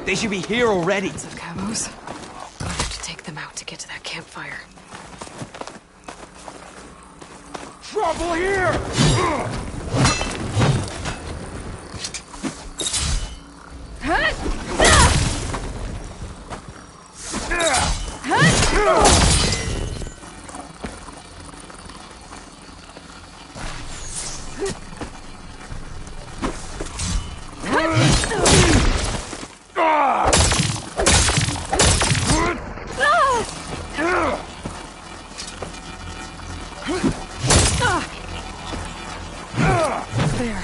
They should be here already. Lots of cabos. Gonna have to take them out to get to that campfire. Trouble here! There.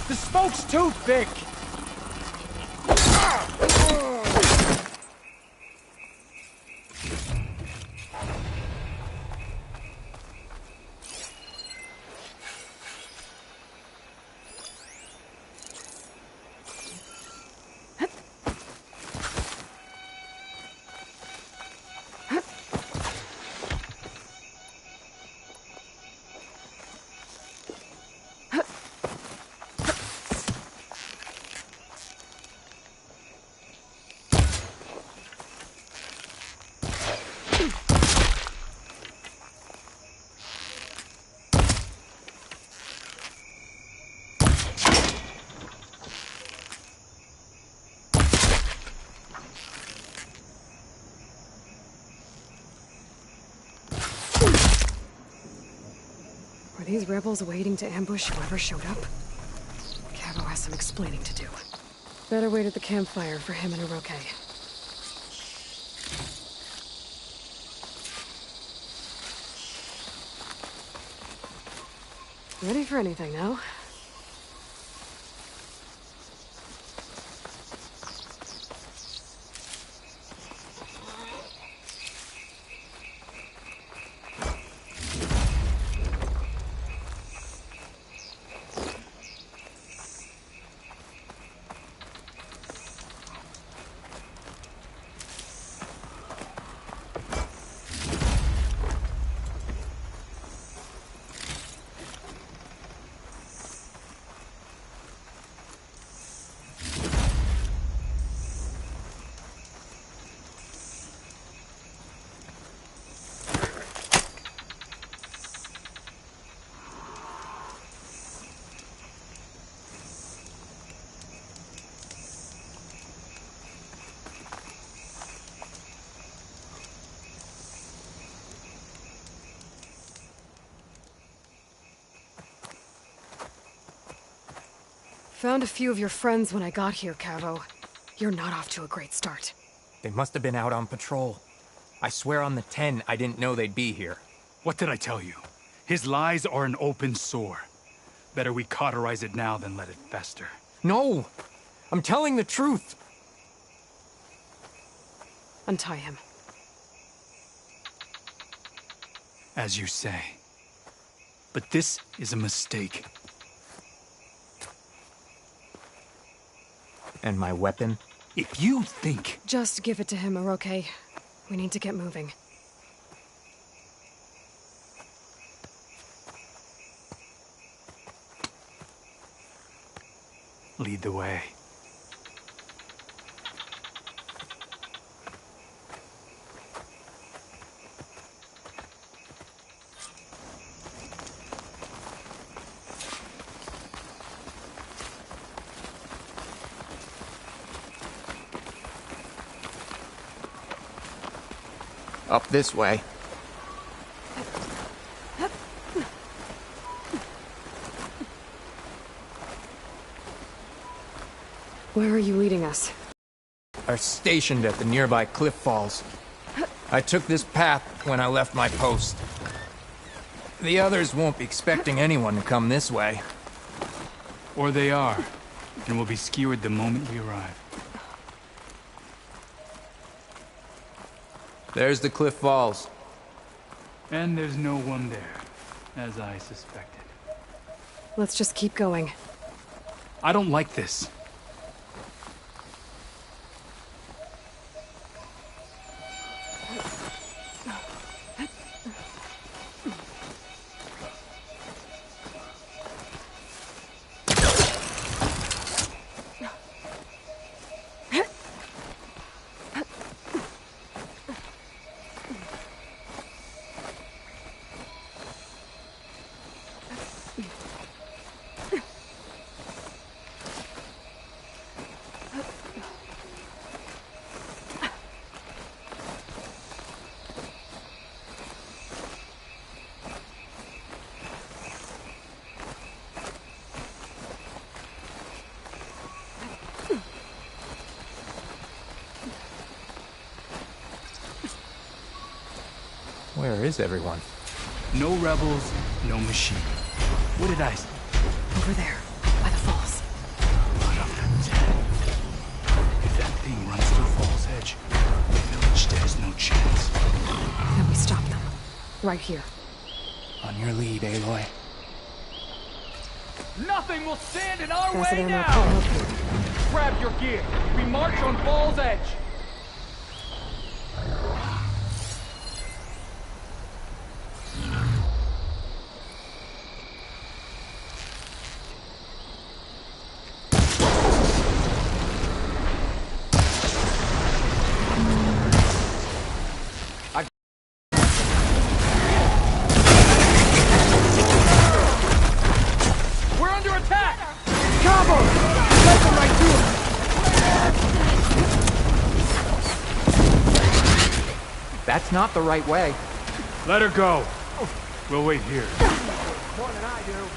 The smoke's too thick! Were these rebels waiting to ambush whoever showed up? Cabo has some explaining to do. Better wait at the campfire for him and Hiroke. Ready for anything now? Found a few of your friends when I got here, Cavo. You're not off to a great start. They must have been out on patrol. I swear on the 10, I didn't know they'd be here. What did I tell you? His lies are an open sore. Better we cauterize it now than let it fester. No! I'm telling the truth! Untie him. As you say. But this is a mistake. And my weapon? If you think... Just give it to him, Hiroke. We need to get moving. Lead the way. Up this way. Where are you leading us? Are stationed at the nearby cliff falls. I took this path when I left my post. The others won't be expecting anyone to come this way. Or they are, and will be skewered the moment we arrive. There's the cliff falls. And there's no one there, as I suspected. Let's just keep going. I don't like this. Where is everyone? No rebels, no machine. What did I say? Over there, by the falls. One of the 10. If that thing runs through Fall's Edge, the village stands no chance. Then we stop them. Right here. On your lead, Aloy. Nothing will stand in our Acid way ammo now! can't help you. Grab your gear. We march on Fall's Edge. We're under attack! Combo! Let them right through us! That's not the right way. Let her go. We'll wait here. More than I do.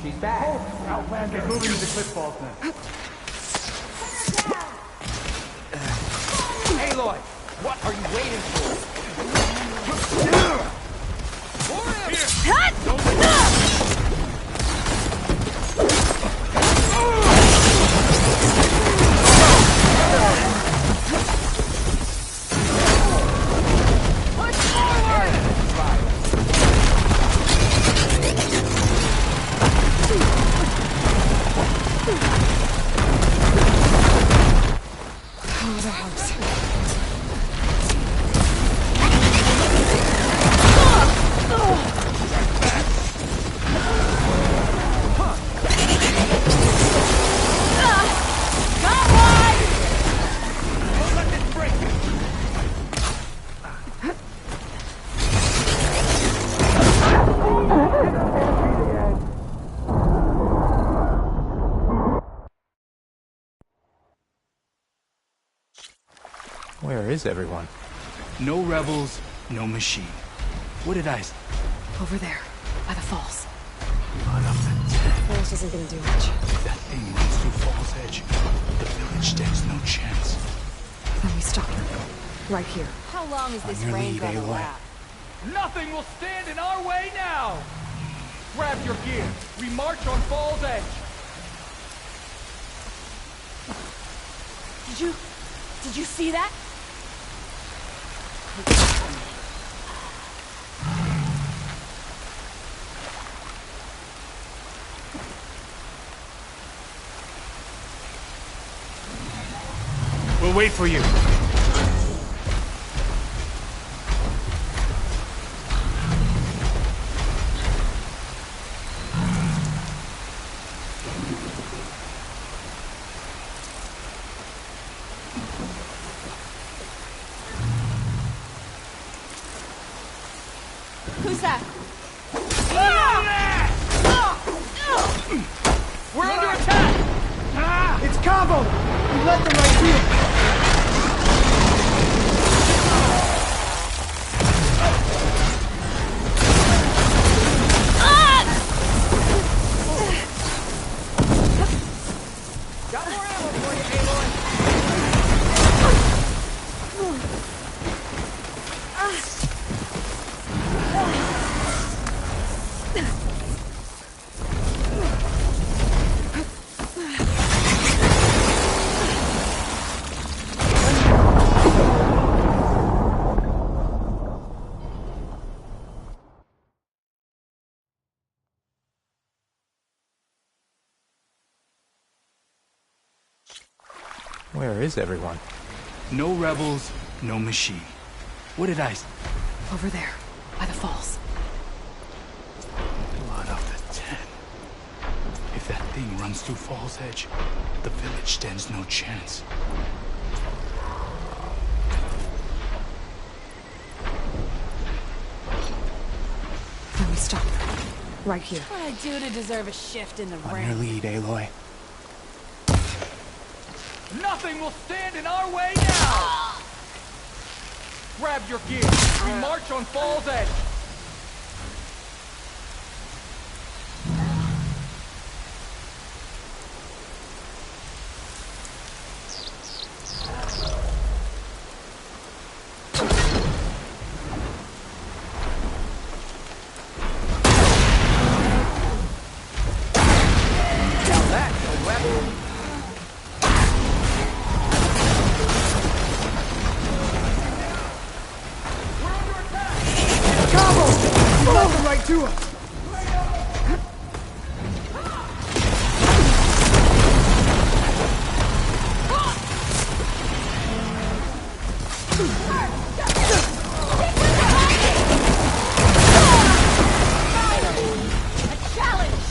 She's back. Get moving to the cliff falls then. Aloy, what are you waiting for? Oh, that helps. Where is everyone? No rebels, no machine. What did I say? Over there, by the falls. One of the 10. Falls isn't gonna do much. If that thing runs through Fall's Edge, the village stands no chance. Then we stop them. Right here. How long is this your rain lead, gonna Aloy. last? Nothing will stand in our way now! Grab your gear. We march on Fall's Edge. Did you see that? We'll wait for you. Who's that? We're under attack! It's Cabo! We let them right here! Got more ammo for you, Aloy! Where is everyone? No rebels, no machine. What did I... Over there, by the falls. Blood of the Ten. If that thing runs through Fall's Edge, the village stands no chance. Let me stop. Right here. What'd I do to deserve a shift in the On ring? your lead, Aloy. Nothing will stand in our way now! Grab your gear. We march on Fall's Edge. Now that's a weapon. We're under attack! Cabo! We let them right to us! A challenge!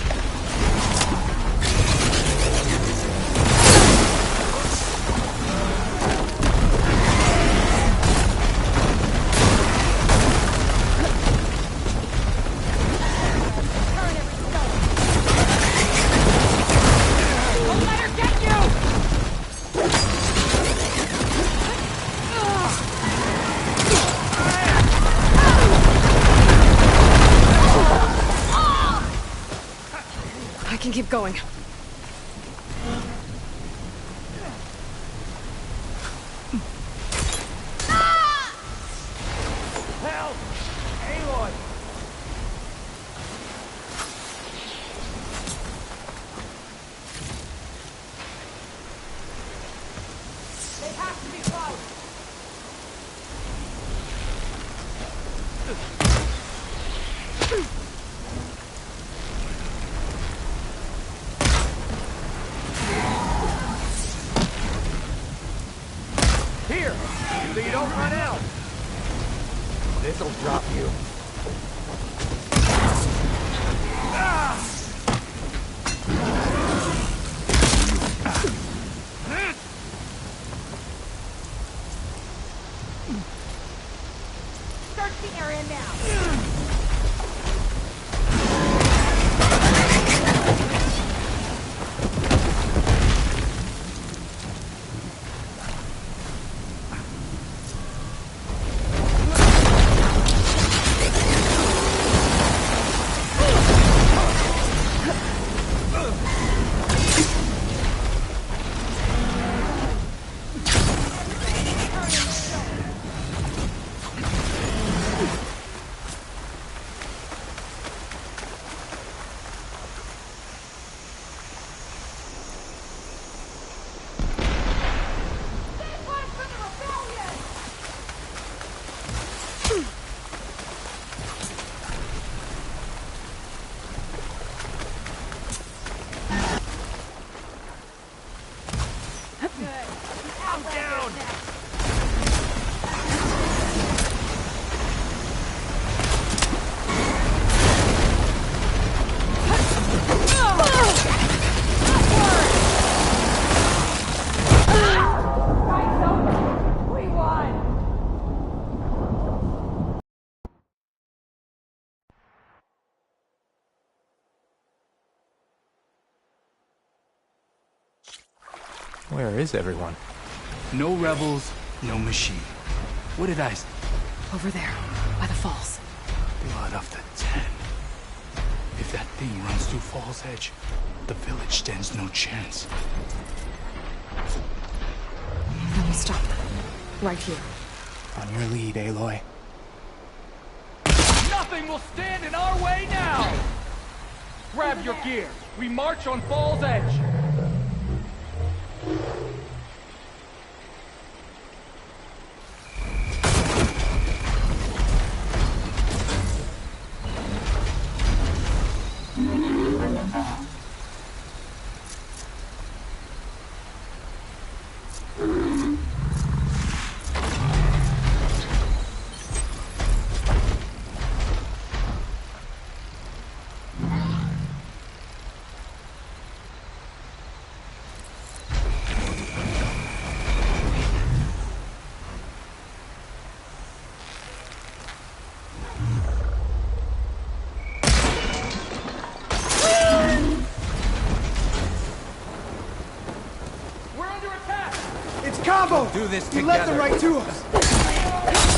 Turn every stone! Don't let her get you! I can keep going. Help! Aloy! They have to be close! Here, so you don't run out. This'll drop you. Search the area now! Where is everyone? No rebels, no machine. What did I say? Over there, by the falls. Blood of the Ten. If that thing runs through Fall's Edge, the village stands no chance. Then we stop them. Right here. On your lead, Aloy. Nothing will stand in our way now! Grab your gear. We march on Fall's Edge. Combo! Do this You led them together. right to us.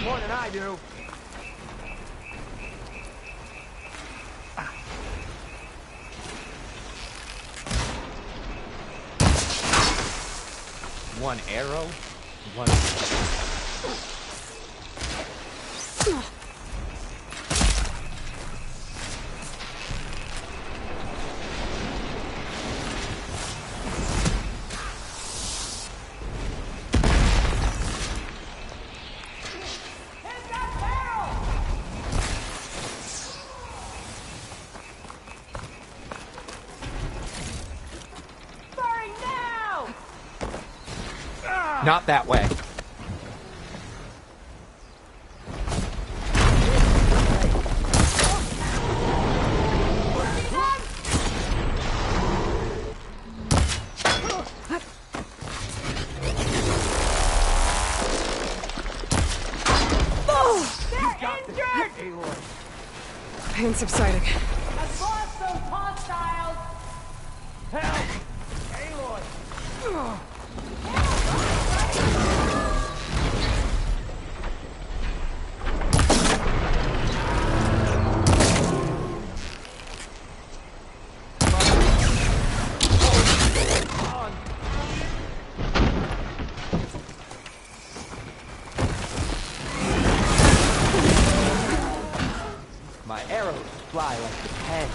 More than I do. One arrow, one... Not that way. Pain subsiding. I've lost those hostiles! Help! Aloy! My arrows fly like the pen.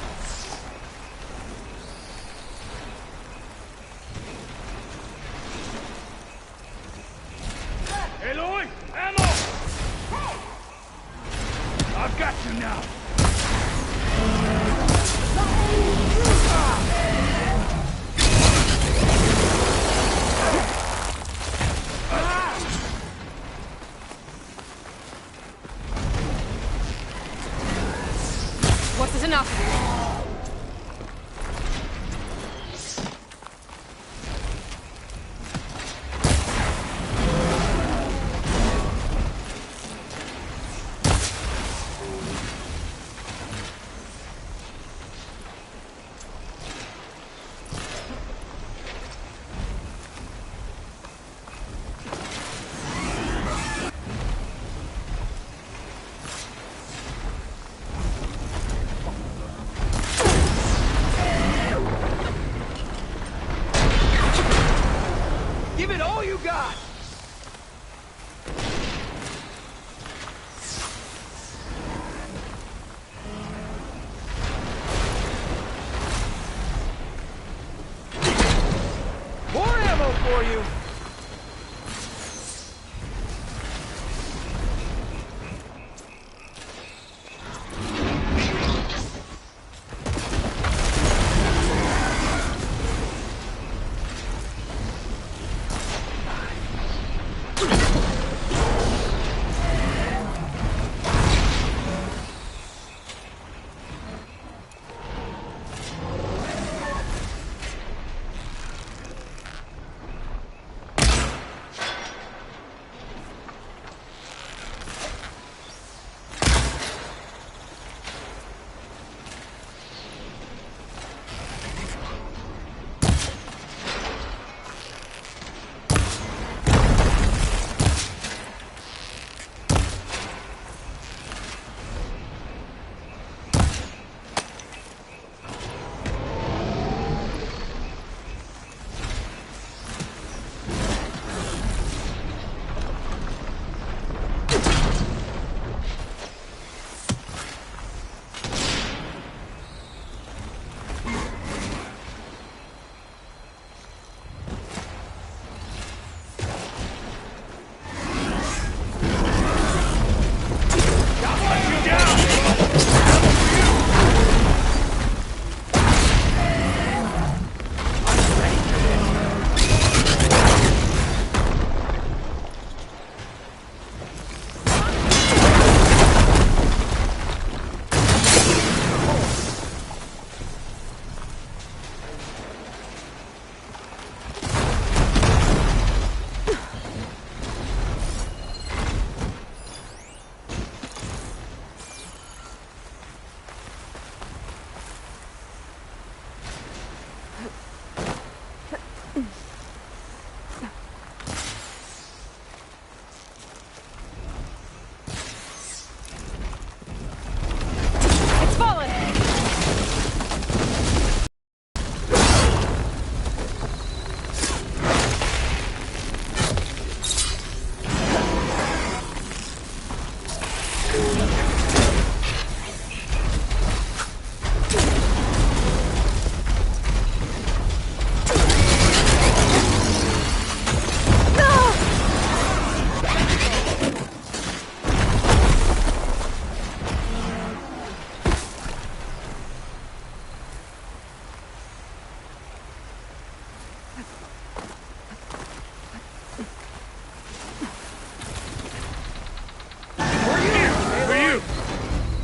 Aloy! Ammo! I've got you now. Give it all you got! More ammo for you!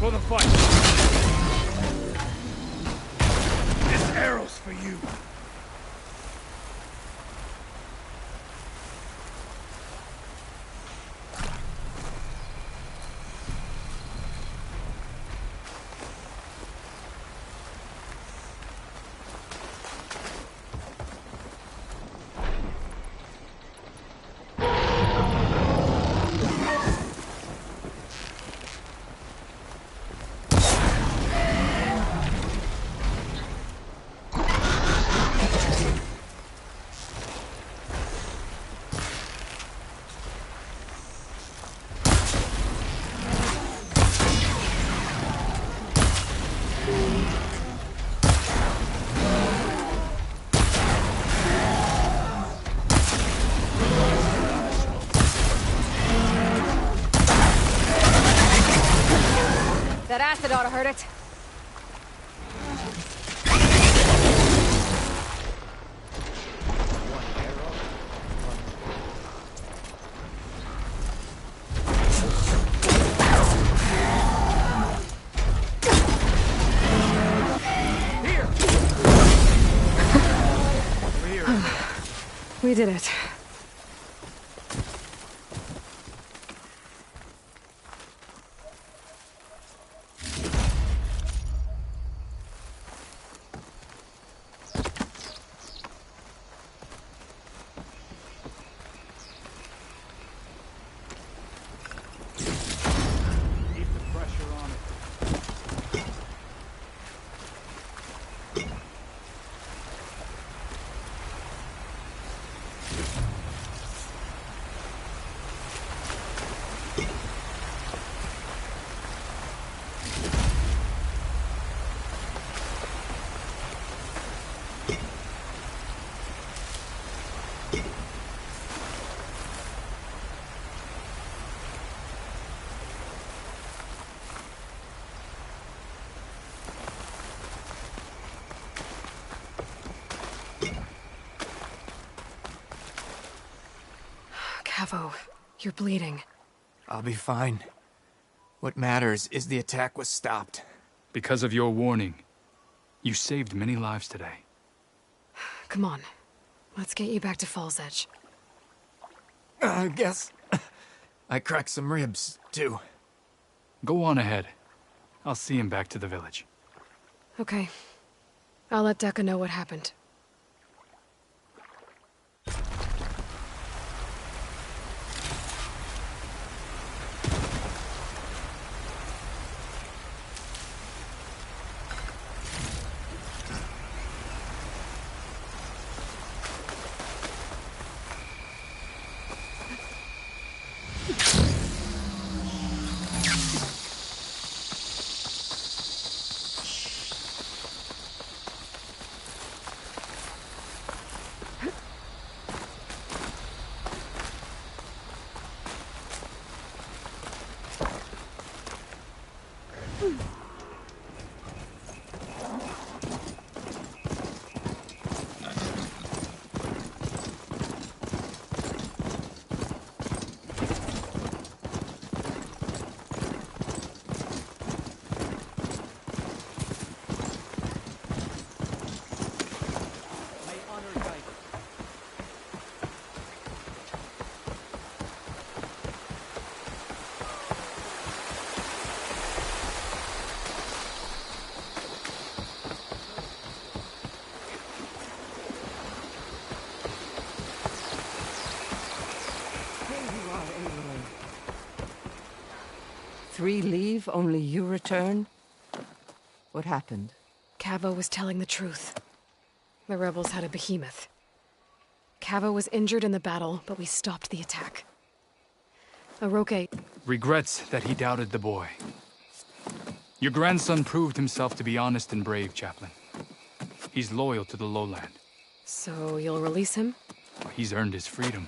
For the fight. This arrow's for you. That acid ought to hurt it. We did it. Keep the pressure on it. Cavo, you're bleeding. I'll be fine. What matters is the attack was stopped. Because of your warning, you saved many lives today. Come on. Let's get you back to Falls Edge. I guess I cracked some ribs, too. Go on ahead. I'll see him back to the village. Okay. I'll let Decca know what happened. Three leave, only you return? What happened? Cavo was telling the truth. The rebels had a behemoth. Cavo was injured in the battle, but we stopped the attack. Aroke... Regrets that he doubted the boy. Your grandson proved himself to be honest and brave, Chaplain. He's loyal to the lowland. So you'll release him? He's earned his freedom.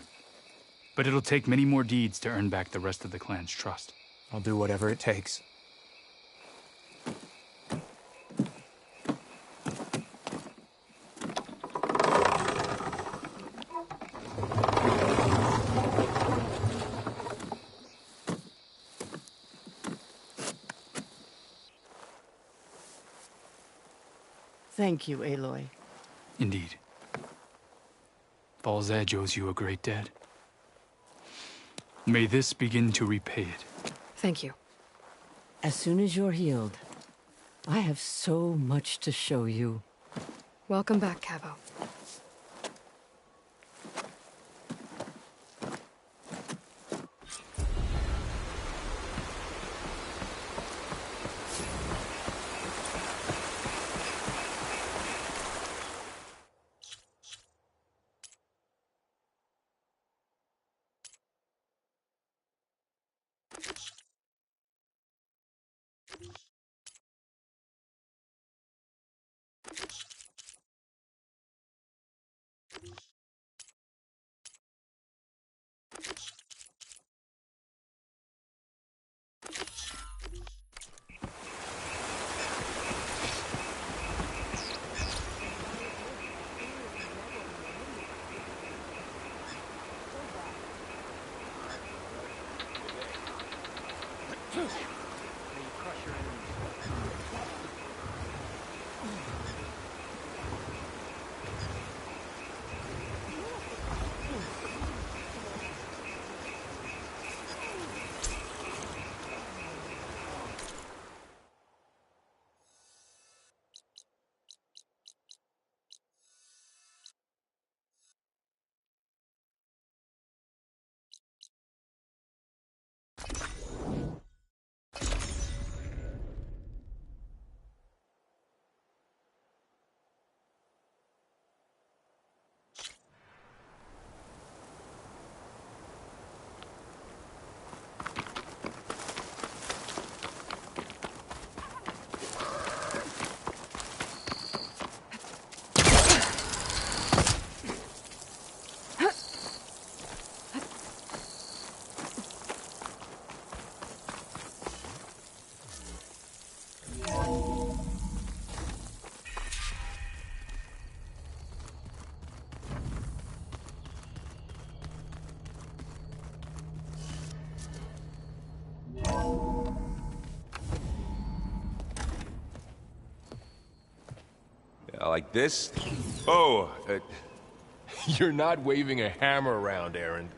But it'll take many more deeds to earn back the rest of the clan's trust. I'll do whatever it takes. Thank you, Aloy. Indeed. Falls Edge owes you a great debt. May this begin to repay it. Thank you. As soon as you're healed, I have so much to show you. Welcome back, Cavo. Like this? Oh, You're not waving a hammer around, Aaron.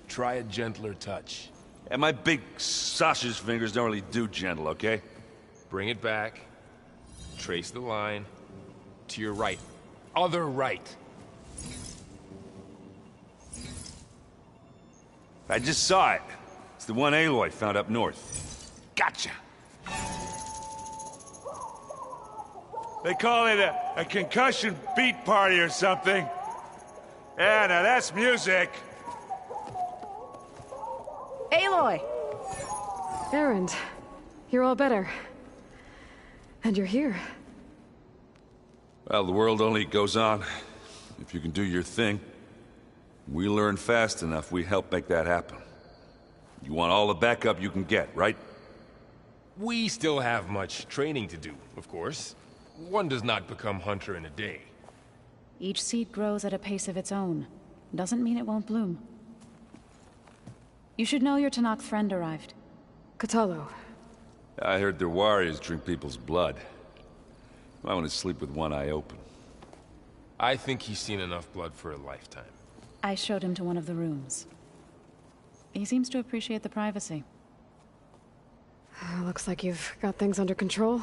Try a gentler touch. and my big sausage fingers don't really do gentle, okay? Bring it back. Trace the line. To your right. Other right. I just saw it. It's the one Aloy found up north. Gotcha! They call it a concussion beat party or something. Yeah, now that's music. Aloy! Erend, you're all better. And you're here. Well, the world only goes on if you can do your thing. We learn fast enough, we help make that happen. You want all the backup you can get, right? We still have much training to do, of course. One does not become hunter in a day. Each seed grows at a pace of its own. Doesn't mean it won't bloom. You should know your Tanakh friend arrived. Katalo. I heard their warriors drink people's blood. I want to sleep with one eye open. I think he's seen enough blood for a lifetime. I showed him to one of the rooms. He seems to appreciate the privacy. Looks like you've got things under control.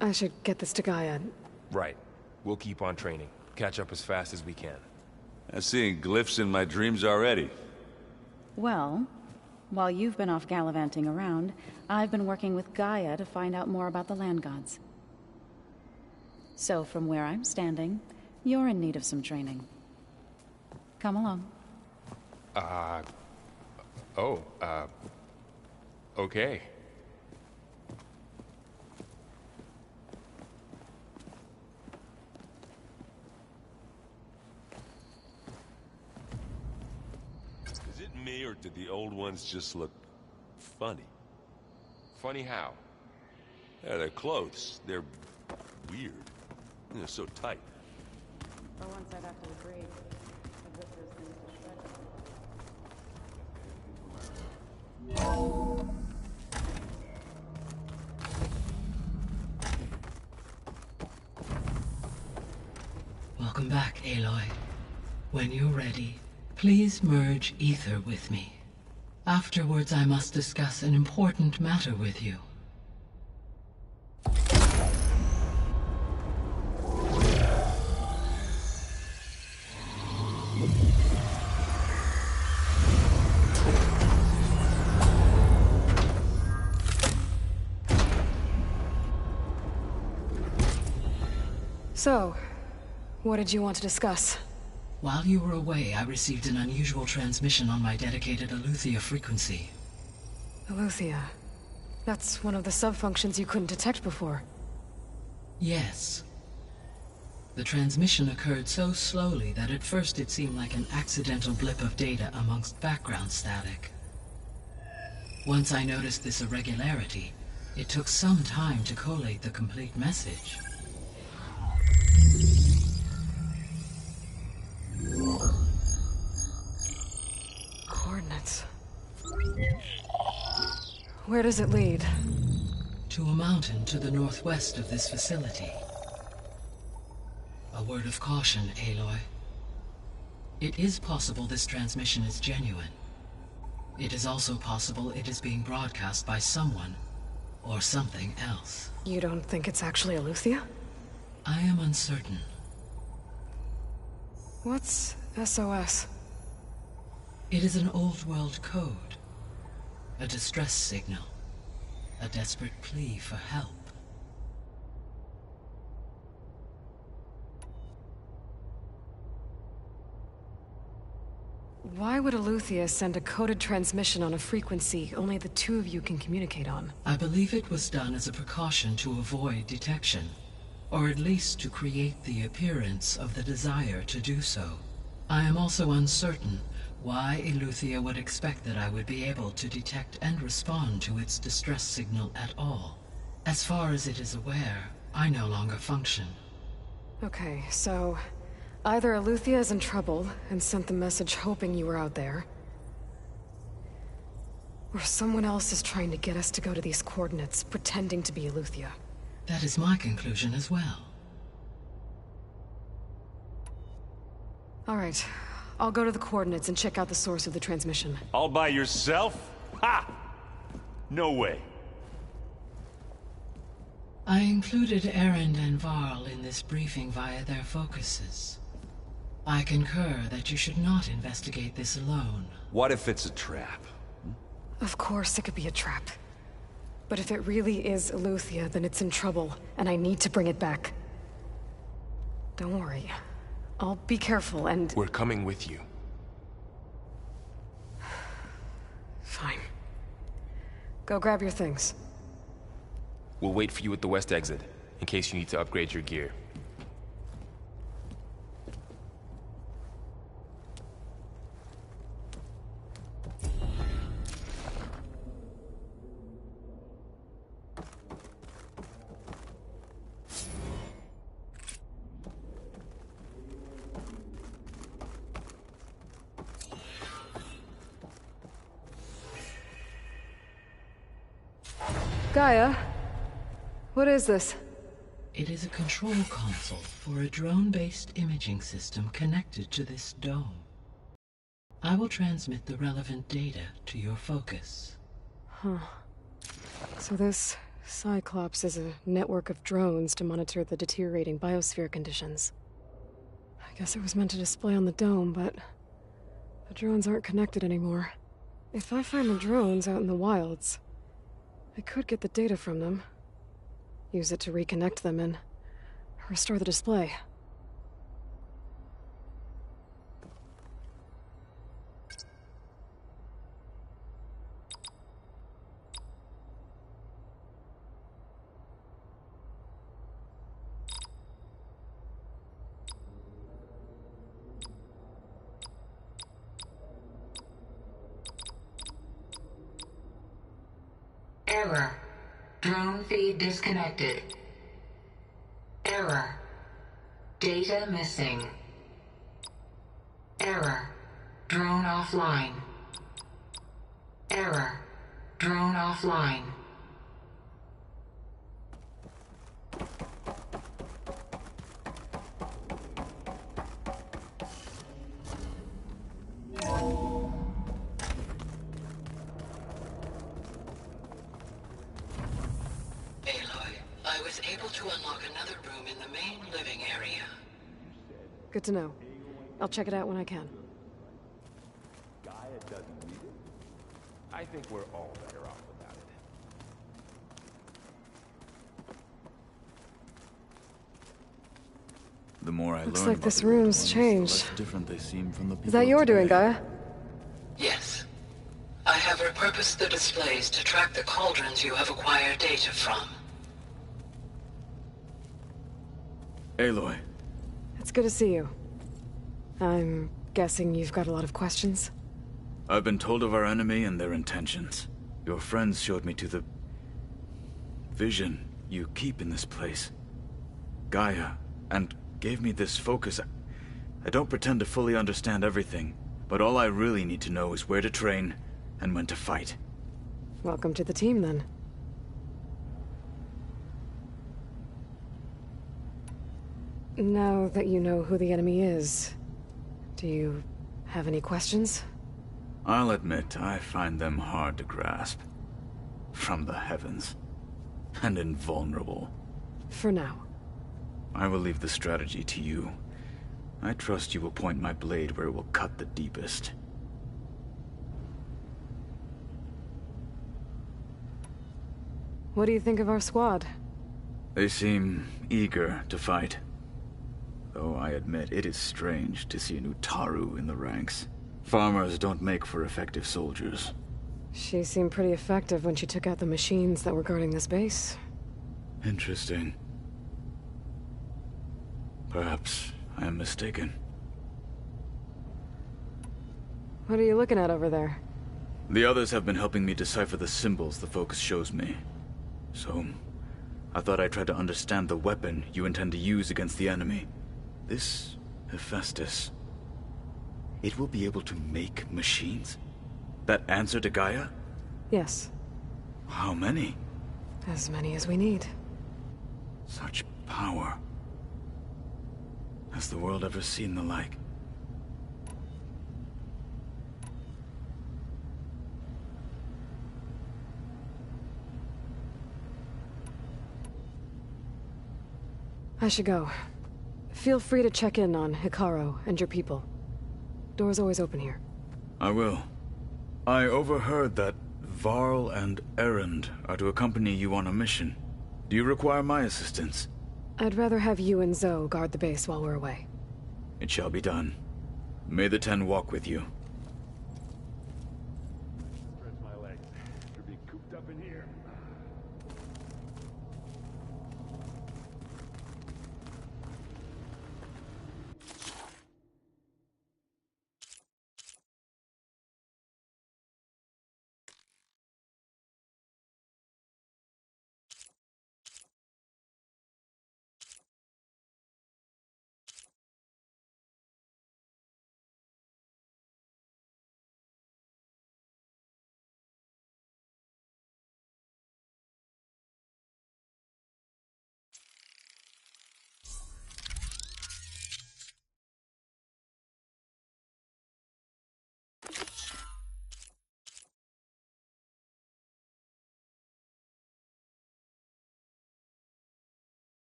I should get this to Gaia. Right. We'll keep on training. Catch up as fast as we can. I'm seeing glyphs in my dreams already. Well, while you've been off gallivanting around, I've been working with Gaia to find out more about the land gods. So from where I'm standing, you're in need of some training. Come along. Okay. Is it me, or did the old ones just look funny? Funny how? Yeah, their clothes, they're weird. They're so tight. For once I'd have to agree. Welcome back, Aloy. When you're ready, please merge ether with me. Afterwards, I must discuss an important matter with you. So, what did you want to discuss? While you were away, I received an unusual transmission on my dedicated Aletheia frequency. Aletheia. That's one of the sub-functions you couldn't detect before. Yes. The transmission occurred so slowly that at first it seemed like an accidental blip of data amongst background static. Once I noticed this irregularity, it took some time to collate the complete message. Coordinates. Where does it lead? To a mountain to the northwest of this facility. A word of caution, Aloy. It is possible this transmission is genuine. It is also possible it is being broadcast by someone or something else. You don't think it's actually Aletheia? I am uncertain. What's SOS? It is an old-world code. A distress signal. A desperate plea for help. Why would Aletheia send a coded transmission on a frequency only the two of you can communicate on? I believe it was done as a precaution to avoid detection, or at least to create the appearance of the desire to do so. I am also uncertain why Aletheia would expect that I would be able to detect and respond to its distress signal at all. As far as it is aware, I no longer function. Okay, so either Aletheia is in trouble and sent the message hoping you were out there, or someone else is trying to get us to go to these coordinates, pretending to be Aletheia. That is my conclusion as well. All right. I'll go to the coordinates and check out the source of the transmission. All by yourself? Ha! No way. I included Erend and Varl in this briefing via their focuses. I concur that you should not investigate this alone. What if it's a trap? Of course it could be a trap. But if it really is Eleuthia, then it's in trouble, and I need to bring it back. Don't worry. I'll be careful and... We're coming with you. Fine. Go grab your things. We'll wait for you at the west exit, in case you need to upgrade your gear. Gaia? What is this? It is a control console for a drone-based imaging system connected to this dome. I will transmit the relevant data to your focus. Huh. So this Cyclops is a network of drones to monitor the deteriorating biosphere conditions. I guess it was meant to display on the dome, but the drones aren't connected anymore. If I find the drones out in the wilds, I could get the data from them, use it to reconnect them and restore the display. Error. Drone feed disconnected. Error. Data missing. Error. Drone offline. Error. Drone offline. I was able to unlock another room in the main living area. Good to know. I'll check it out when I can. Gaia doesn't need it. I think we're all better off without it. The more I Looks learn like about this the old room's ones, changed. the less different they seem from the people Is that of your doing, today. Gaia? Yes. I have repurposed the displays to track the cauldrons you have acquired data from. Aloy. It's good to see you. I'm guessing you've got a lot of questions? I've been told of our enemy and their intentions. Your friends showed me to the vision you keep in this place. Gaia, and gave me this focus. I don't pretend to fully understand everything, but all I really need to know is where to train and when to fight. Welcome to the team, then. Now that you know who the enemy is, do you have any questions? I'll admit, I find them hard to grasp. From the heavens. And invulnerable. For now. I will leave the strategy to you. I trust you will point my blade where it will cut the deepest. What do you think of our squad? They seem eager to fight. Though I admit it is strange to see a new Utaru in the ranks. Farmers don't make for effective soldiers. She seemed pretty effective when she took out the machines that were guarding this base. Interesting. Perhaps I am mistaken. What are you looking at over there? The others have been helping me decipher the symbols the focus shows me. So, I thought I'd try to understand the weapon you intend to use against the enemy. This Hephaestus. It will be able to make machines? That answer to Gaia? Yes. How many? As many as we need. Such power. Has the world ever seen the like? I should go. Feel free to check in on Hikaru and your people. Door's always open here. I will. I overheard that Varl and Erend are to accompany you on a mission. Do you require my assistance? I'd rather have you and Zoe guard the base while we're away. It shall be done. May the Ten walk with you. Stretch my legs. After being cooped up in here.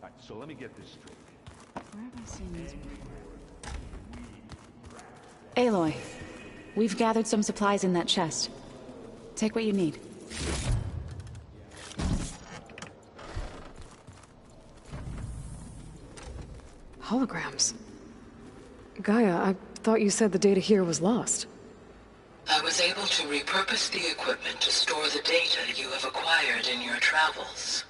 Alright, so let me get this straight. Where have I seen these before? Aloy, we've gathered some supplies in that chest. Take what you need. Holograms. Gaia, I thought you said the data here was lost. I was able to repurpose the equipment to store the data you have acquired in your travels.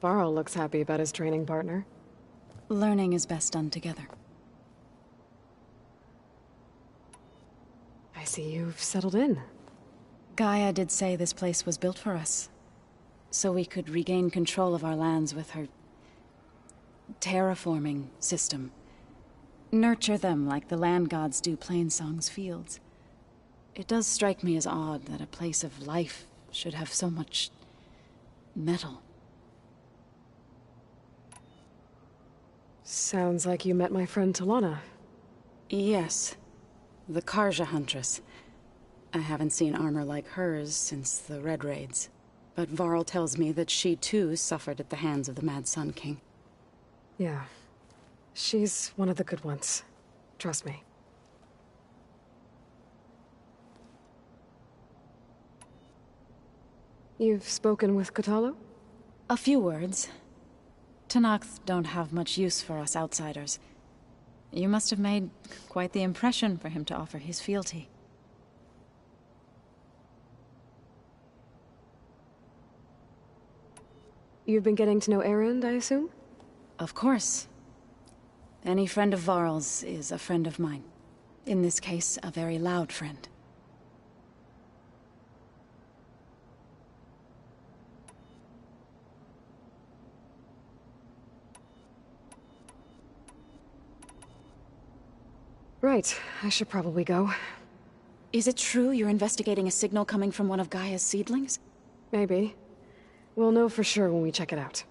Varl looks happy about his training partner. Learning is best done together. I see you've settled in. Gaia did say this place was built for us, so we could regain control of our lands with her terraforming system. Nurture them like the land gods do Plainsong's fields. It does strike me as odd that a place of life should have so much metal. Sounds like you met my friend Talana. Yes. The Karja Huntress. I haven't seen armor like hers since the Red Raids. But Varl tells me that she too suffered at the hands of the Mad Sun King. Yeah. She's one of the good ones. Trust me. You've spoken with Kotallo? A few words. Tenakth don't have much use for us outsiders. You must have made quite the impression for him to offer his fealty. You've been getting to know Erend, I assume? Of course. Any friend of Varl's is a friend of mine. In this case, a very loud friend. Right, I should probably go. Is it true you're investigating a signal coming from one of Gaia's seedlings? Maybe. We'll know for sure when we check it out.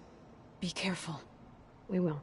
Be careful. We will.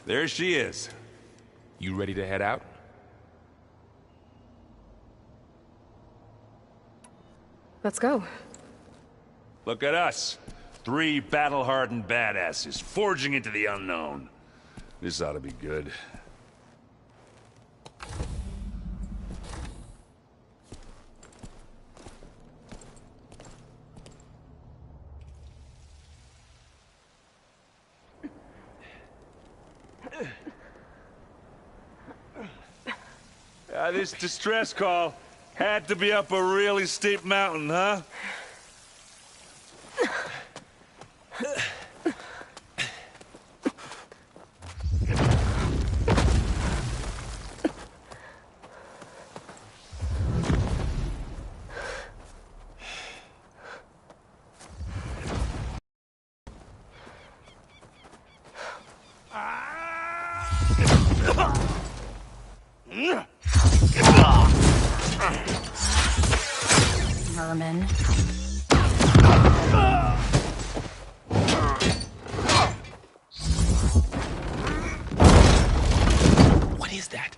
There she is. You ready to head out? Let's go. Look at us. 3 battle-hardened badasses forging into the unknown. This ought to be good. This distress call had to be up a really steep mountain, huh? Merman. What is that?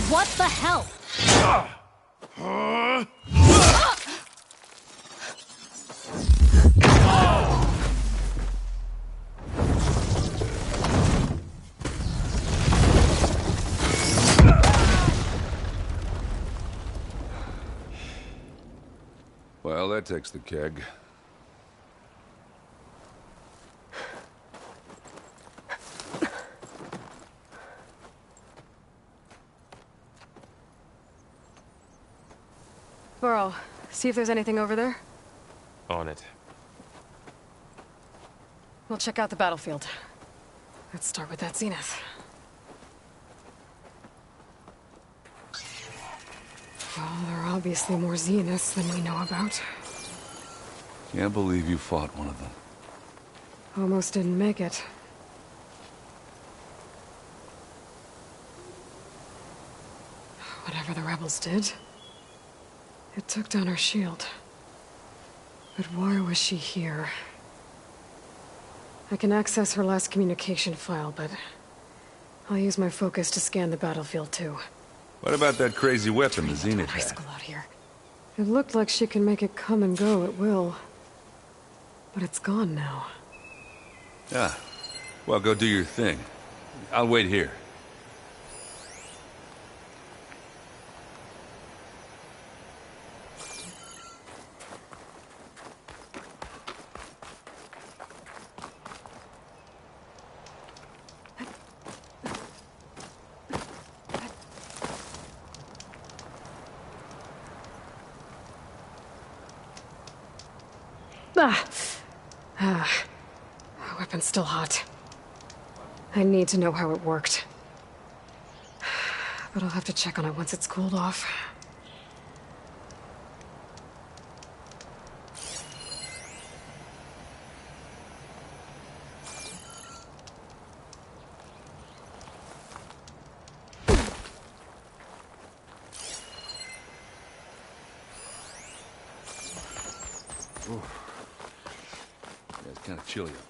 What the hell? Well, that takes the keg. Burrow, see if there's anything over there. On it. We'll check out the battlefield. Let's start with that zenith. Well, there are obviously more zeniths than we know about. Can't believe you fought one of them. Almost didn't make it. Whatever the rebels did, it took down our shield. But why was she here? I can access her last communication file, but I'll use my focus to scan the battlefield too. What about that crazy weapon the Zenith High had? school out here. It looked like she can make it come and go at will. But it's gone now. Ah. Well, go do your thing. I'll wait here. weapon's still hot. I need to know how it worked. But I'll have to check on it once it's cooled off. Yeah, it's kind of chilly up here.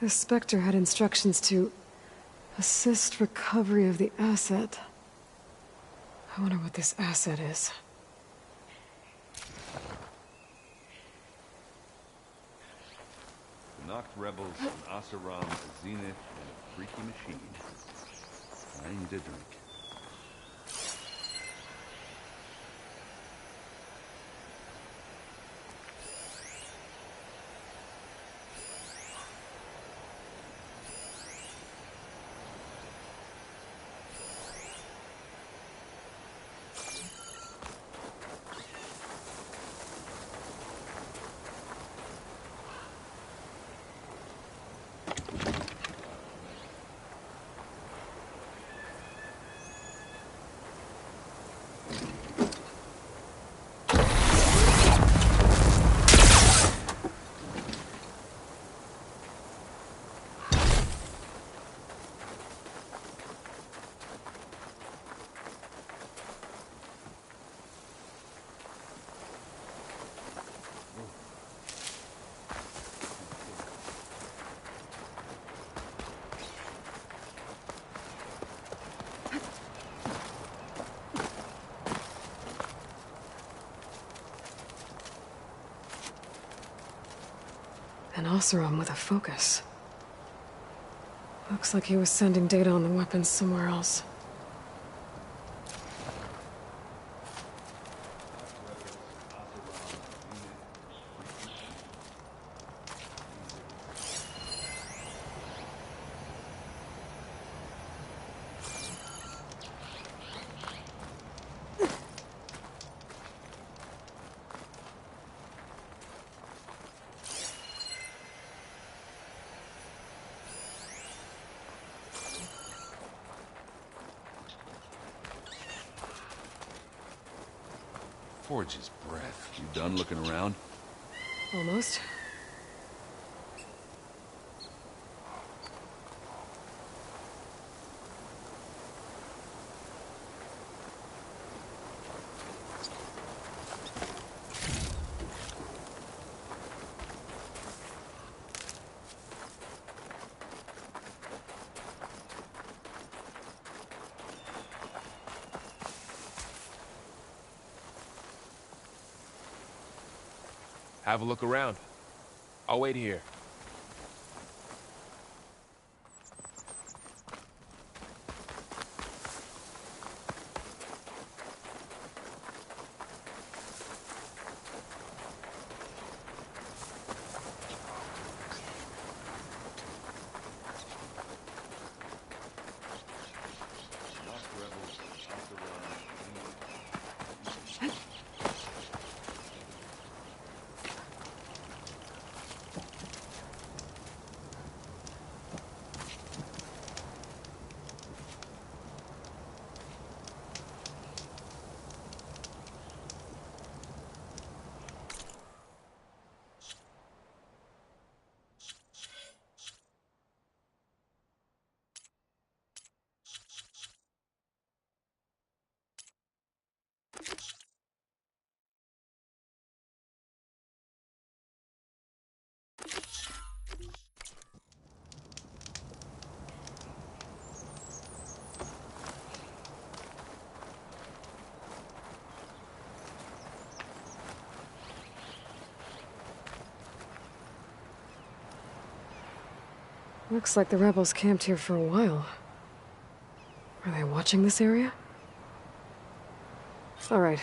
The Spectre had instructions to assist recovery of the asset. I wonder what this asset is. The knocked rebels and Asaram, a zenith, and a freaky machine. I need a drink. An Oseram with a focus. Looks like he was sending data on the weapons somewhere else. Forge's breath. You done looking around? Almost. Have a look around. I'll wait here. Looks like the rebels camped here for a while. Are they watching this area? Alright.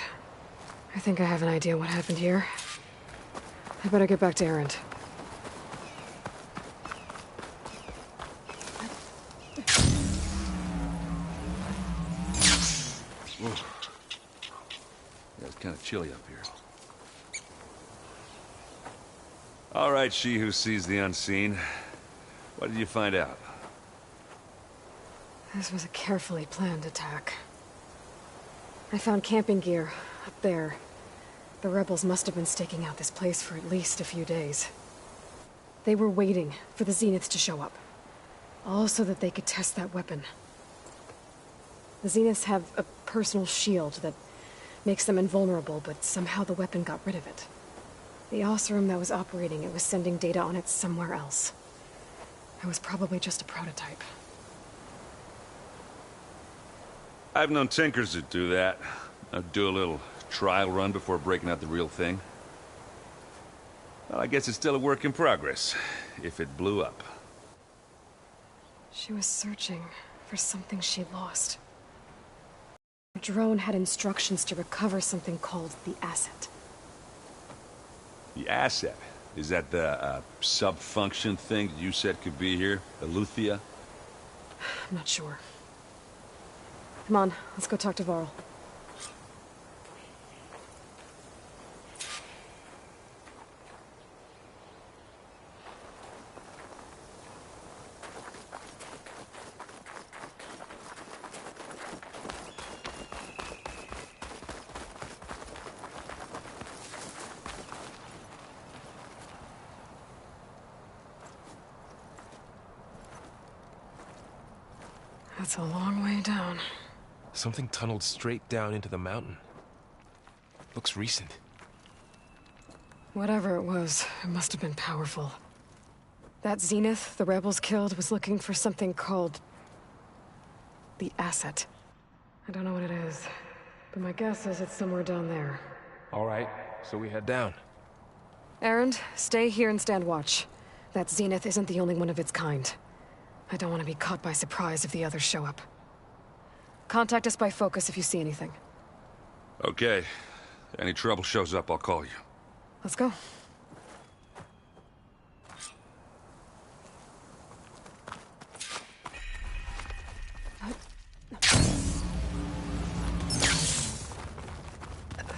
I think I have an idea what happened here. I better get back to Erend. Yeah, it's kind of chilly up here. All right, she who sees the unseen. What did you find out? This was a carefully planned attack. I found camping gear up there. The rebels must have been staking out this place for at least a few days. They were waiting for the Zeniths to show up. All so that they could test that weapon. The Zeniths have a personal shield that makes them invulnerable, but somehow the weapon got rid of it. The Oseram that was operating it was sending data on it somewhere else. It was probably just a prototype. I've known tinkers that do that. I'd do a little trial run before breaking out the real thing. Well, I guess it's still a work in progress, if it blew up. She was searching for something she lost. Her drone had instructions to recover something called the asset. The asset? Is that the sub-function thing that you said could be here? Eleuthia? I'm not sure. Come on, let's go talk to Varl. That's a long way down. Something tunneled straight down into the mountain. Looks recent. Whatever it was, it must have been powerful. That Zenith the rebels killed was looking for something called the asset. I don't know what it is, but my guess is it's somewhere down there. All right, so we head down. Erend, stay here and stand watch. That Zenith isn't the only one of its kind. I don't want to be caught by surprise if the others show up. Contact us by focus if you see anything. Okay. Any trouble shows up, I'll call you. Let's go.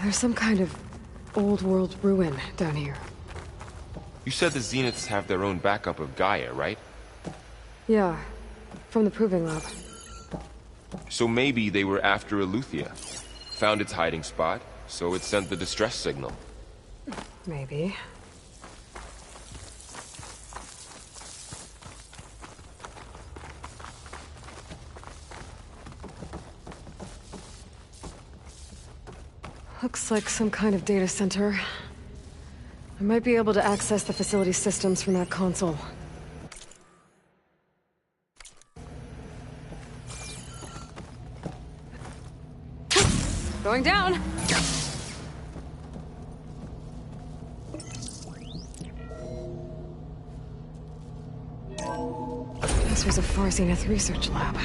There's some kind of old world ruin down here. You said the Zeniths have their own backup of Gaia, right? Yeah, from the Proving Lab. So maybe they were after Eleuthia. Found its hiding spot, so it sent the distress signal. Maybe. Looks like some kind of data center. I might be able to access the facility systems from that console. Going down! This was a Far Zenith research lab.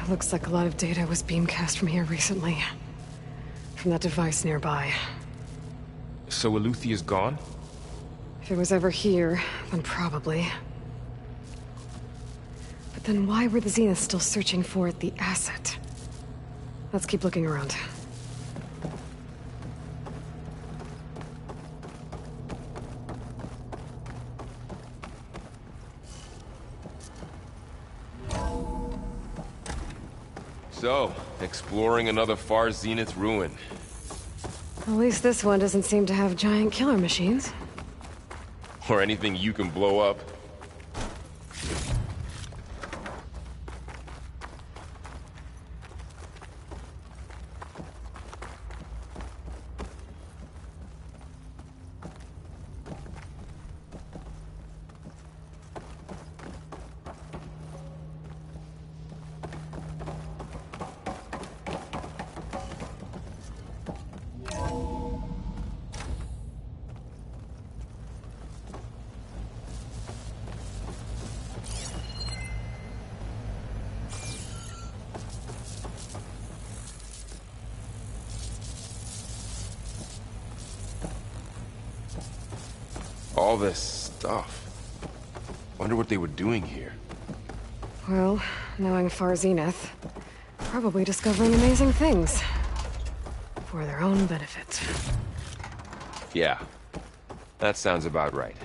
Looks like a lot of data was beamcast from here recently. From that device nearby. So Eleuthia's gone? If it was ever here, then probably. But then why were the Zeniths still searching for the asset? Let's keep looking around. So, exploring another Far Zenith ruin. At least this one doesn't seem to have giant killer machines. Or anything you can blow up. All this stuff. Wonder what they were doing here. Well, knowing Far Zenith, Probably discovering amazing things. For their own benefit. Yeah, that sounds about right.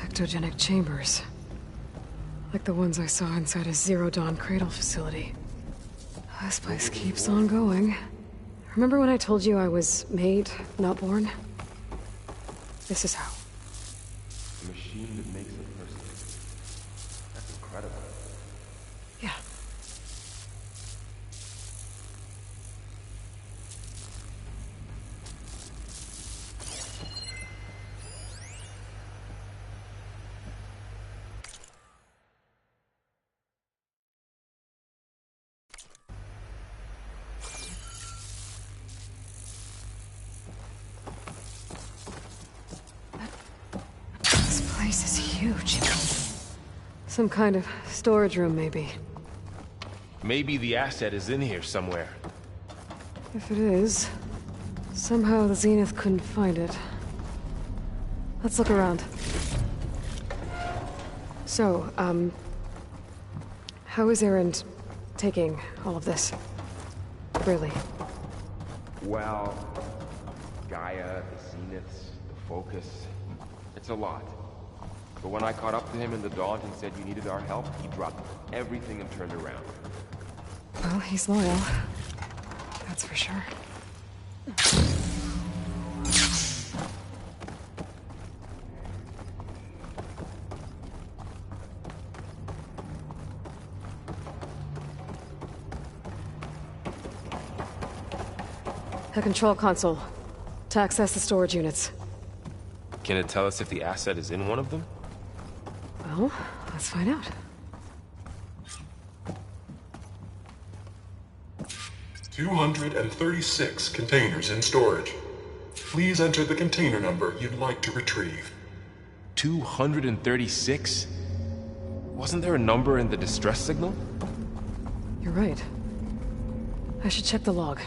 Ectogenic chambers. Like the ones I saw inside a Zero Dawn cradle facility. This place keeps on going. Remember when I told you I was made, not born? This is how. A machine that makes a person. That's incredible. Yeah. This place is huge. Some kind of storage room, maybe. Maybe the asset is in here somewhere. If it is, somehow the Zenith couldn't find it. Let's look around. So, how is Erend taking all of this? Really? Well, Gaia, the Zeniths, the Focus, it's a lot. But when I caught up to him in the Daunt and said you needed our help, he dropped everything and turned around. Well, he's loyal. That's for sure. A control console. To access the storage units. Can it tell us if the asset is in one of them? Well, let's find out. 236 containers in storage. Please enter the container number you'd like to retrieve. 236? Wasn't there a number in the distress signal? You're right. I should check the log.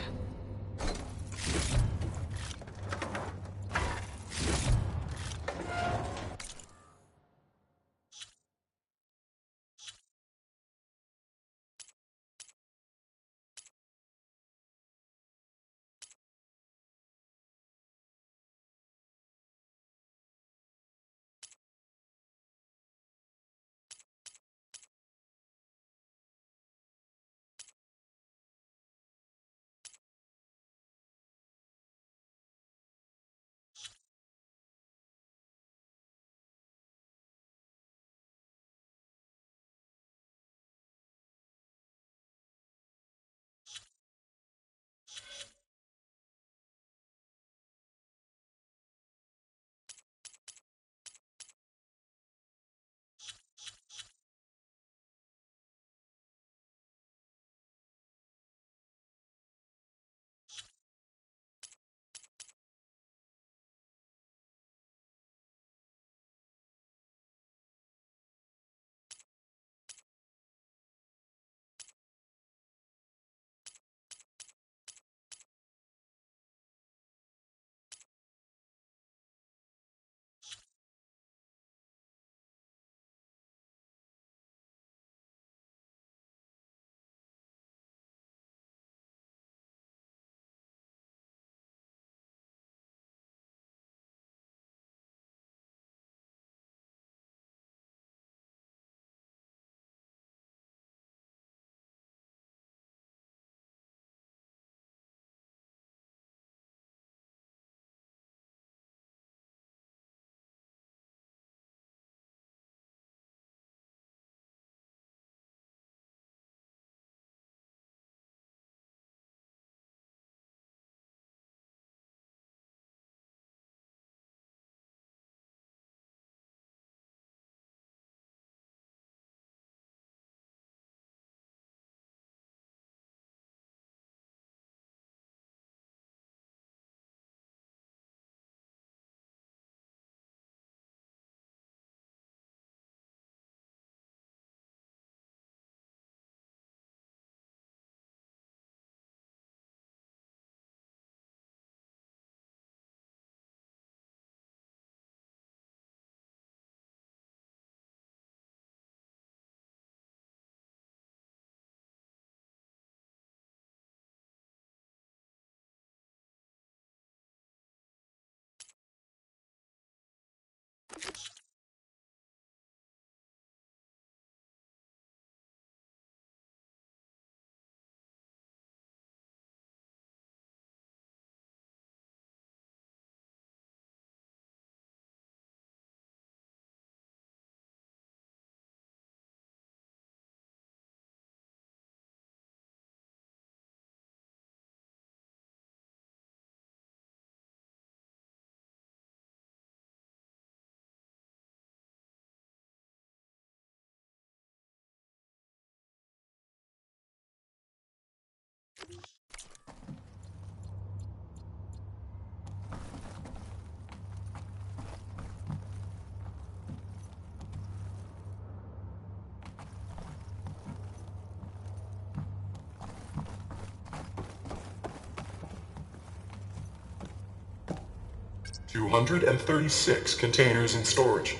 236 containers in storage.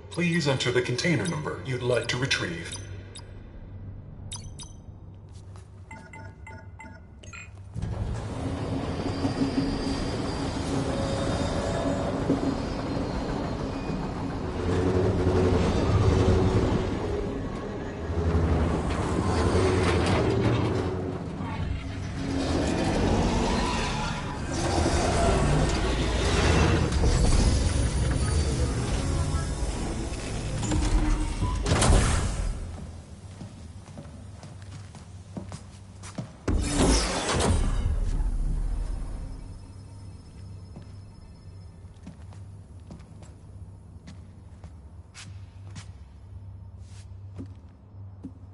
Please enter the container number you'd like to retrieve.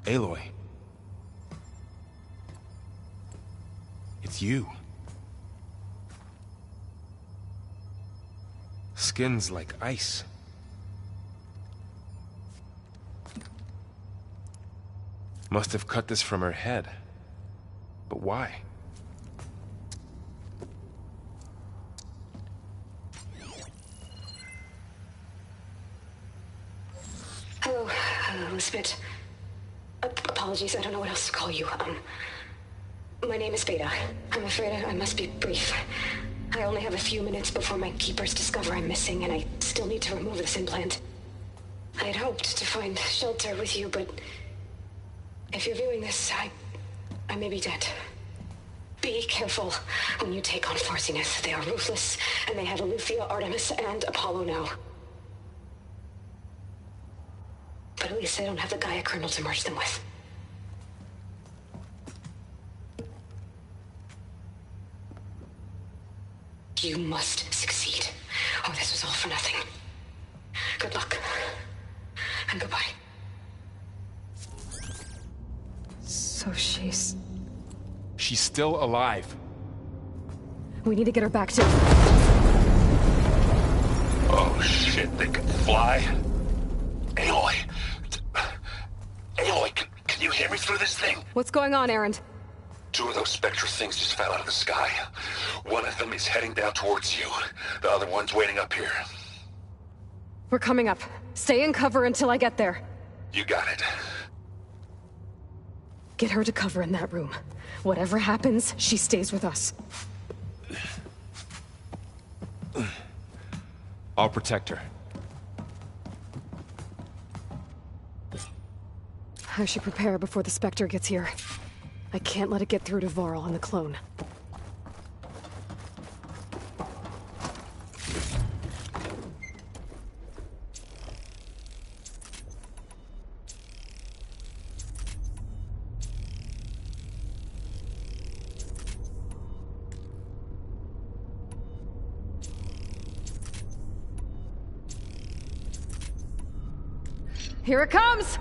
Aloy. It's you. Skin's like ice. Must have cut this from her head. But why? Hello, Spit. Apologies, I don't know what else to call you. My name is Beta. I'm afraid I must be brief. I only have a few minutes before my keepers discover I'm missing, and I still need to remove this implant. I had hoped to find shelter with you, but if you're viewing this, I may be dead. Be careful when you take on Farsiness. They are ruthless, and they have Eleuthia, Artemis, and Apollo now. But at least they don't have the Gaia kernel to merge them with. You must succeed, or this was all for nothing. Good luck, and goodbye. So she's... She's still alive. We need to get her back to... Oh shit, they can fly? Aloy! Aloy, can you hear me through this thing? What's going on, Erend? 2 of those Spectre things just fell out of the sky. One of them is heading down towards you. The other one's waiting up here. We're coming up. Stay in cover until I get there. You got it. Get her to cover in that room. Whatever happens, she stays with us. I'll protect her. I should prepare before the Spectre gets here. I can't let it get through to Varl and the clone. Here it comes!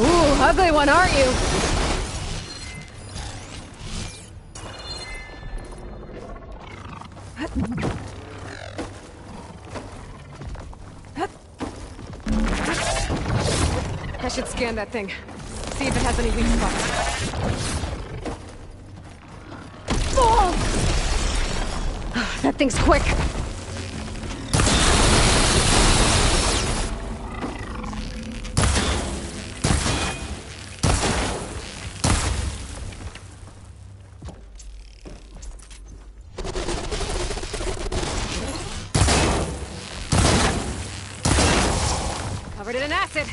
Ooh, ugly one, aren't you? I should scan that thing. See if it has any weak spots. Oh! That thing's quick! Covered it in acid!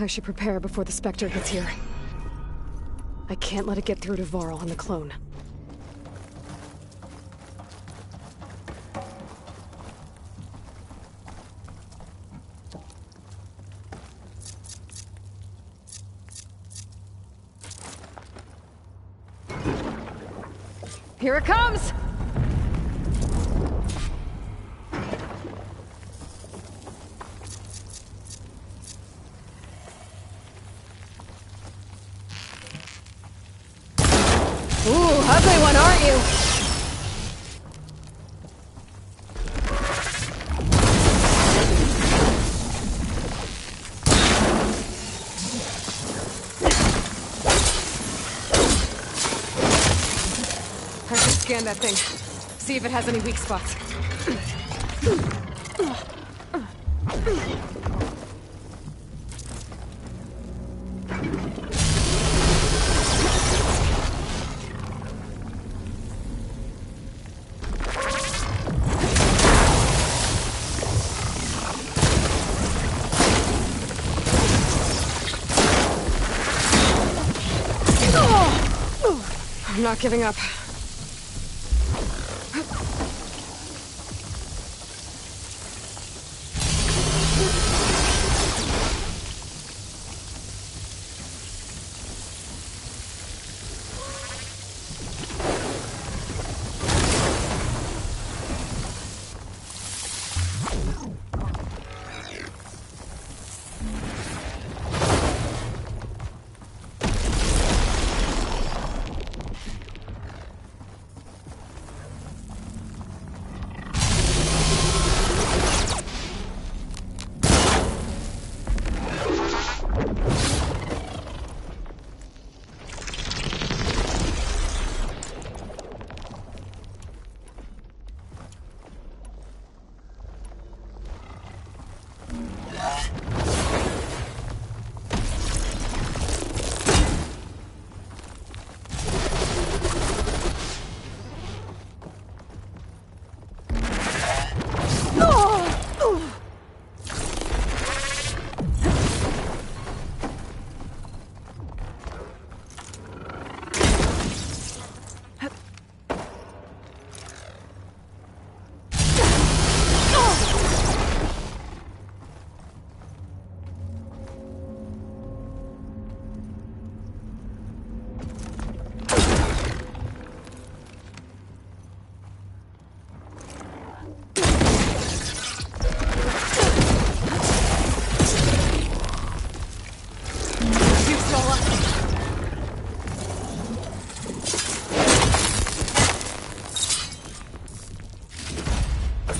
I should prepare before the Spectre gets here. I can't let it get through to Varl and the clone. Here it comes! Ooh, ugly one, aren't you? I should scan that thing. See if it has any weak spots. I'm not giving up.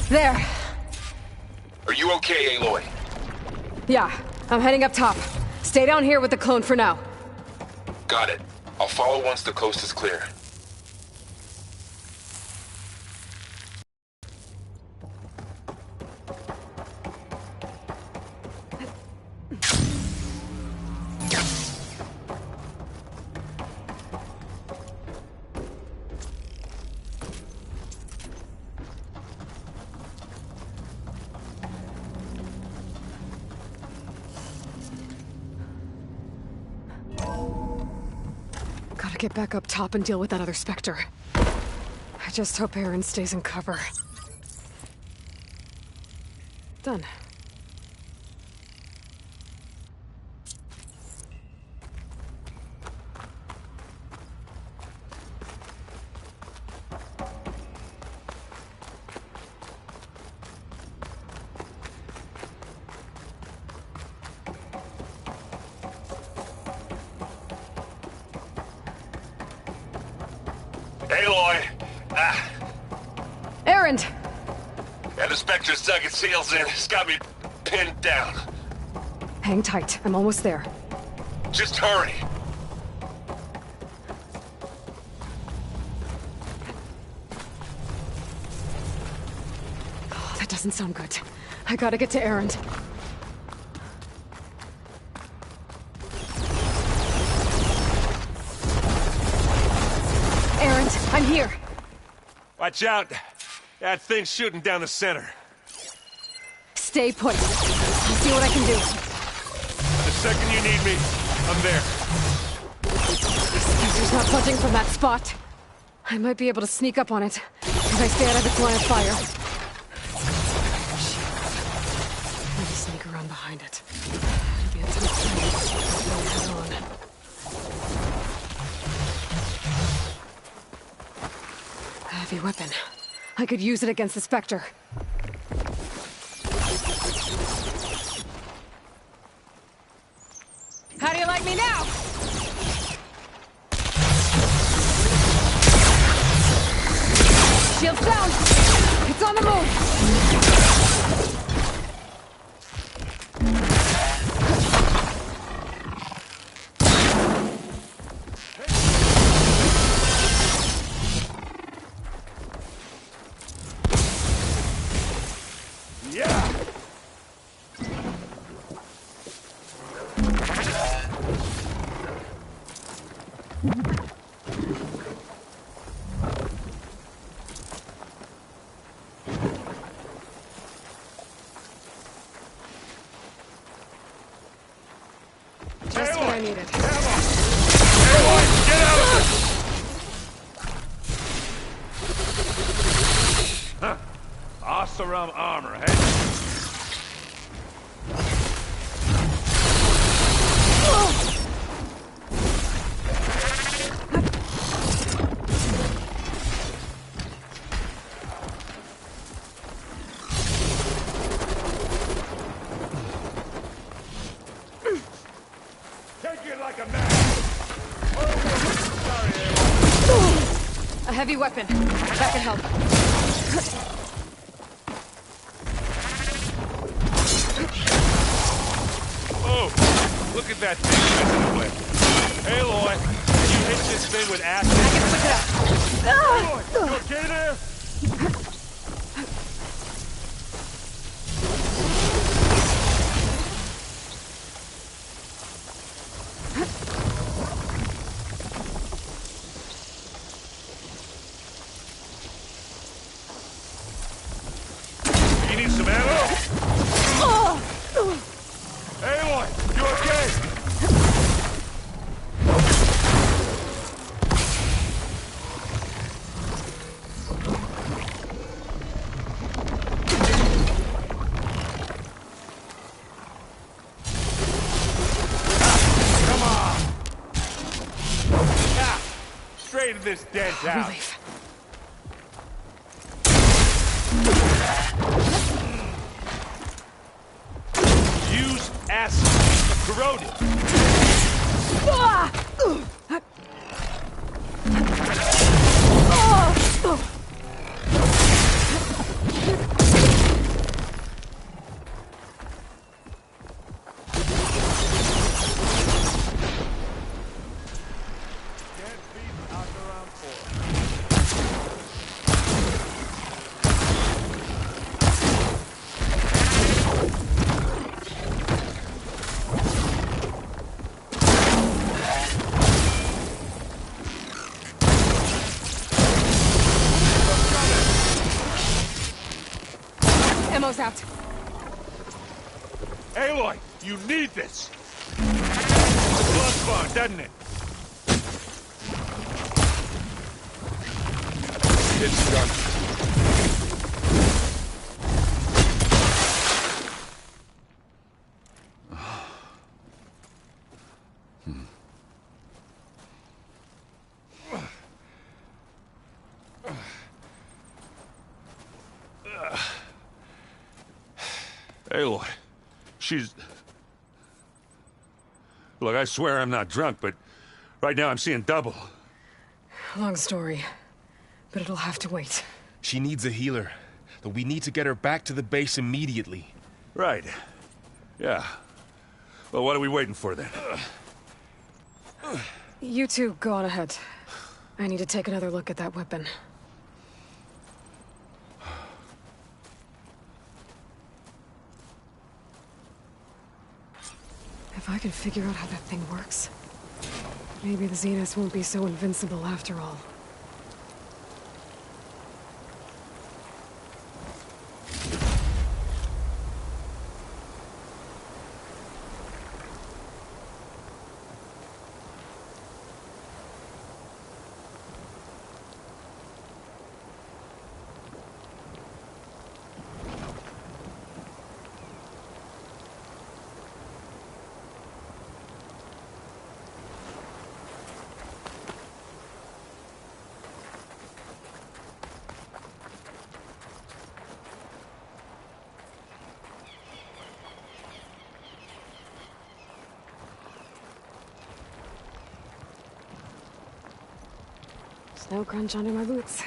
There. Are you okay, Aloy? Yeah, I'm heading up top. Stay down here with the clone for now. Got it. I'll follow once the coast is clear. Gotta get back up top and deal with that other Spectre. I just hope Aaron stays in cover. Done. Aloy! Erend! Yeah, the Spectre's dug its heels in. It's got me pinned down. Hang tight. I'm almost there. Just hurry. Oh, that doesn't sound good. I gotta get to Erend. Erend, I'm here. Watch out. That thing's shooting down the center. Stay put. I'll see what I can do. The second you need me, I'm there. Spencer's not budging from that spot. I might be able to sneak up on it, if I stay out of its line of fire. Maybe sneak around behind it. It'll be a tough thing to head on. heavy weapon. I could use it against the Spectre. How do you like me now? Shields down! It's on the move! Just what I needed. Get out of it! Huh. Oseram armor, hey? A heavy weapon. That can help. Oh, look at that thing messing away. Aloy, can you hit this thing with acid? I can switch it up. Aloy, you okay there? You need some ammo? Aloy, you okay? Come on! Now, straight in this dent out. Relief. Use acid. Corrode it. Ammo's out. Aloy, you need this. Blood spawn, doesn't it? It's done. Aloy, she's... Look, I swear I'm not drunk, but right now I'm seeing double. Long story, but it'll have to wait. She needs a healer, but we need to get her back to the base immediately. Right. Yeah. Well, what are we waiting for then? You two go on ahead. I need to take another look at that weapon. If I can figure out how that thing works, maybe the Zeniths won't be so invincible after all. Snow crunch under my boots.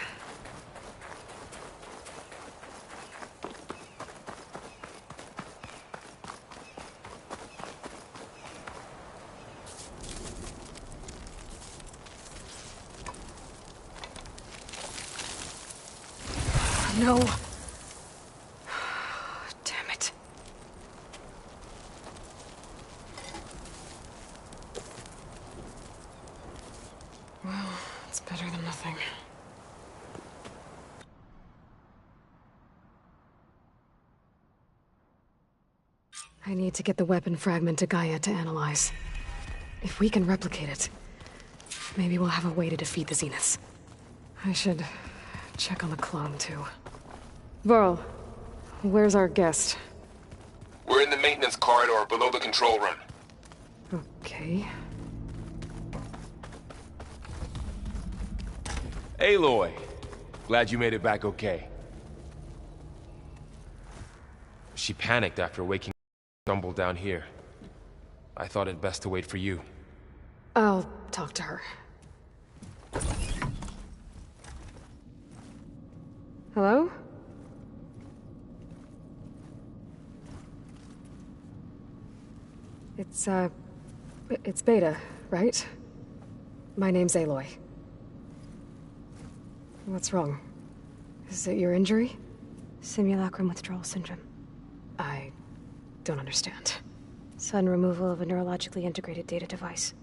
No. Damn it. Well, it's better than nothing. I need to get the weapon fragment to Gaia to analyze. If we can replicate it, maybe we'll have a way to defeat the Zeniths. I should check on the clone, too. Varl, where's our guest? We're in the maintenance corridor below the control room. Okay. Aloy, glad you made it back okay. She panicked after waking stumbled down here. I thought it best to wait for you. I'll talk to her. Hello? It's Beta, right? My name's Aloy. What's wrong? Is it your injury? Simulacrum withdrawal syndrome. I don't understand. Sudden removal of a neurologically integrated data device.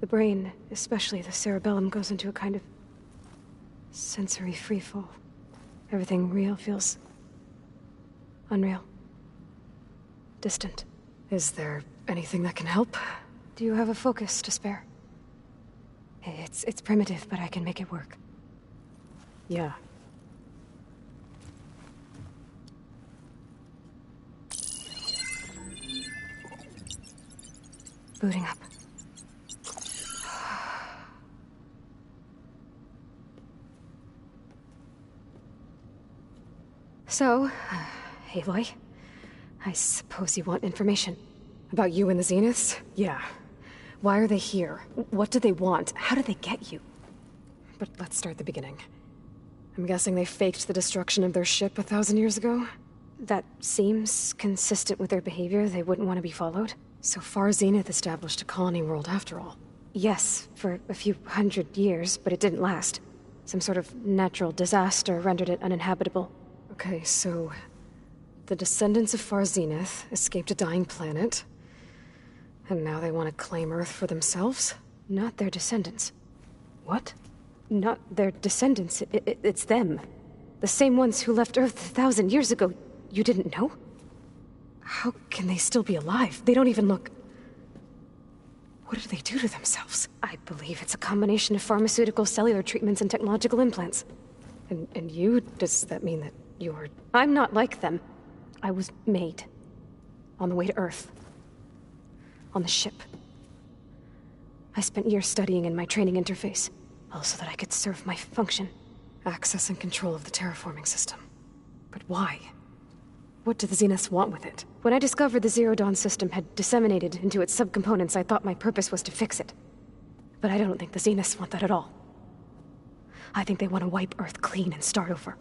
The brain, especially the cerebellum, goes into a kind of sensory freefall. Everything real feels unreal. Distant. Is there anything that can help? Do you have a focus to spare? It's primitive, but I can make it work. Yeah. Booting up. So, Aloy, I suppose you want information. About you and the Zeniths? Yeah. Why are they here? What do they want? How did they get you? But let's start at the beginning. I'm guessing they faked the destruction of their ship 1,000 years ago? That seems consistent with their behavior. They wouldn't want to be followed. So far, Zenith established a colony world after all. Yes, for a few hundred years, but it didn't last. Some sort of natural disaster rendered it uninhabitable. Okay, so the descendants of Far Zenith escaped a dying planet, and now they want to claim Earth for themselves? Not their descendants. What? Not their descendants. It's them. The same ones who left Earth 1,000 years ago. You didn't know? How can they still be alive? They don't even look... What did they do to themselves? I believe it's a combination of pharmaceutical, cellular treatments, and technological implants. And you? Does that mean that you're... I'm not like them. I was made. On the way to Earth. On the ship. I spent years studying in my training interface, all so that I could serve my function. Access and control of the terraforming system. But why? What do the Zeniths want with it? When I discovered the Zero Dawn system had disseminated into its subcomponents, I thought my purpose was to fix it. But I don't think the Zeniths want that at all. I think they want to wipe Earth clean and start over.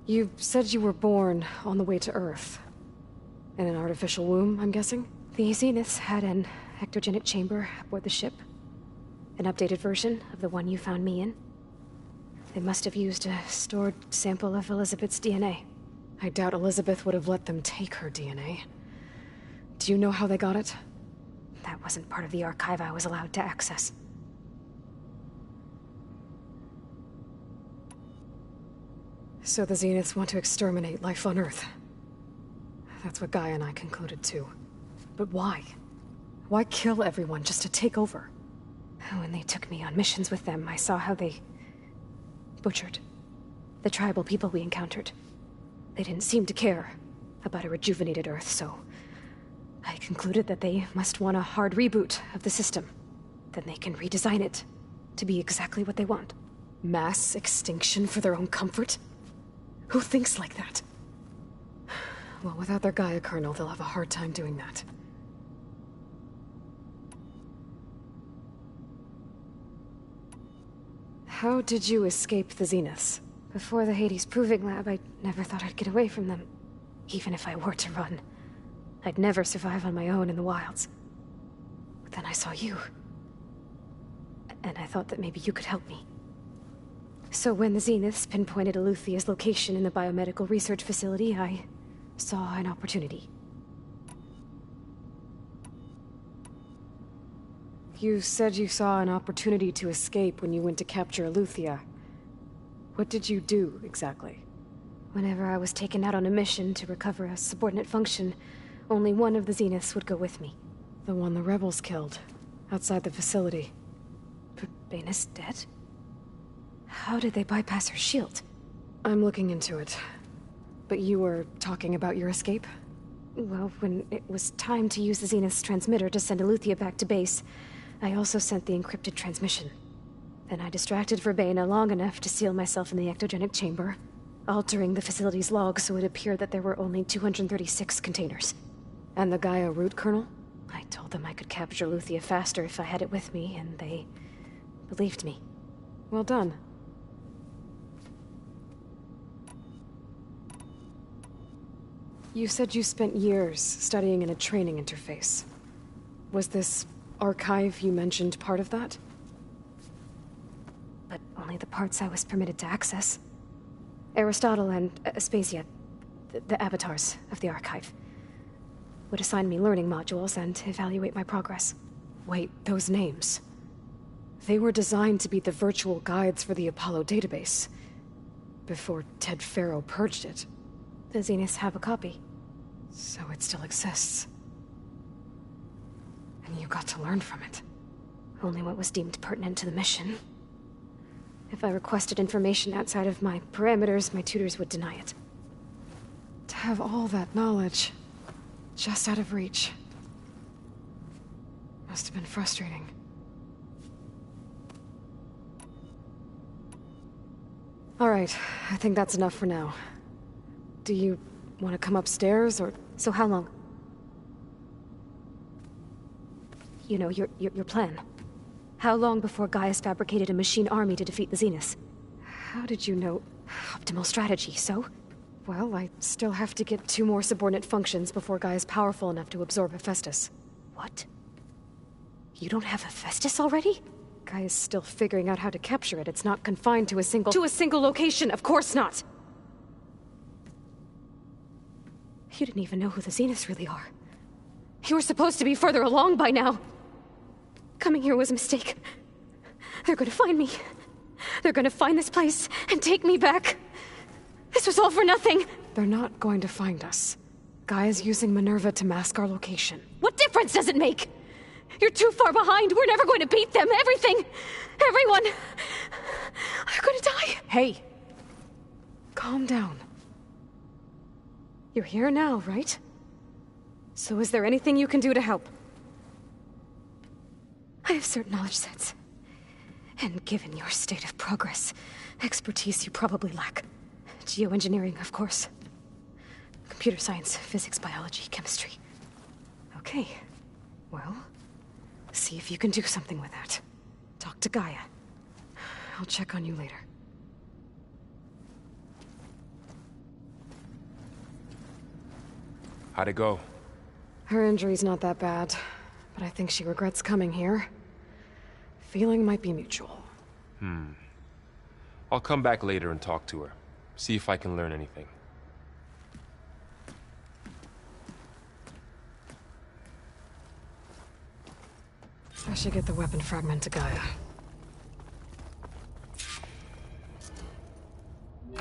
You said you were born on the way to Earth. In an artificial womb, I'm guessing? The Zeniths had an ectogenic chamber aboard the ship. An updated version of the one you found me in. They must have used a stored sample of Elizabeth's DNA. I doubt Elizabeth would have let them take her DNA. Do you know how they got it? That wasn't part of the archive I was allowed to access. So the Zeniths want to exterminate life on Earth. That's what Gaia and I concluded too. But why? Why kill everyone just to take over? When they took me on missions with them, I saw how they butchered the tribal people we encountered. They didn't seem to care about a rejuvenated Earth, so I concluded that they must want a hard reboot of the system. Then they can redesign it to be exactly what they want. Mass extinction for their own comfort? Who thinks like that? Well, without their Gaia kernel, they'll have a hard time doing that. How did you escape the Zeniths? Before the Hades Proving Lab, I never thought I'd get away from them. Even if I were to run. I'd never survive on my own in the wilds. But then I saw you. And I thought that maybe you could help me. So when the Zeniths pinpointed Eluthia's location in the biomedical research facility, I saw an opportunity. You said you saw an opportunity to escape when you went to capture Eluthia. What did you do, exactly? Whenever I was taken out on a mission to recover a subordinate function, only one of the Zeniths would go with me. The one the rebels killed, outside the facility. But Baina's dead? How did they bypass her shield? I'm looking into it. But you were talking about your escape? Well, when it was time to use the Zenith's transmitter to send Eluthia back to base, I also sent the encrypted transmission. Then I distracted Verbena long enough to seal myself in the ectogenic chamber, altering the facility's log so it appeared that there were only 236 containers. And the Gaia root kernel? I told them I could capture Eluthia faster if I had it with me, and they believed me. Well done. You said you spent years studying in a training interface. Was this archive you mentioned part of that? But only the parts I was permitted to access. Aristotle and Aspasia, the avatars of the archive, would assign me learning modules and evaluate my progress. Wait, those names. They were designed to be the virtual guides for the Apollo database, before Ted Faro purged it. The Zeniths have a copy. So it still exists. And you got to learn from it. Only what was deemed pertinent to the mission. If I requested information outside of my parameters, my tutors would deny it. To have all that knowledge, just out of reach, must have been frustrating. All right, I think that's enough for now. Do you want to come upstairs, or... So how long? You know, your plan. How long before Gaius fabricated a machine army to defeat the Zeniths? How did you know? Optimal strategy, so? Well, I still have to get 2 more subordinate functions before Gaia's powerful enough to absorb Hephaestus. What? You don't have Hephaestus already? Gaia's still figuring out how to capture it. It's not confined to a single... To a single location, of course not! You didn't even know who the Zeniths really are. You were supposed to be further along by now. Coming here was a mistake. They're gonna find me. They're gonna find this place and take me back. This was all for nothing. They're not going to find us. Gaia's using Minerva to mask our location. What difference does it make? You're too far behind. We're never going to beat them. Everything, everyone, are gonna die. Hey, calm down. You're here now, right? So is there anything you can do to help? I have certain knowledge sets. And given your state of progress, expertise you probably lack. Geoengineering, of course. Computer science, physics, biology, chemistry. Okay. Well, see if you can do something with that. Talk to Gaia. I'll check on you later. How'd it go? Her injury's not that bad, but I think she regrets coming here. Feeling might be mutual. I'll come back later and talk to her. See if I can learn anything. I should get the weapon fragment to Gaia.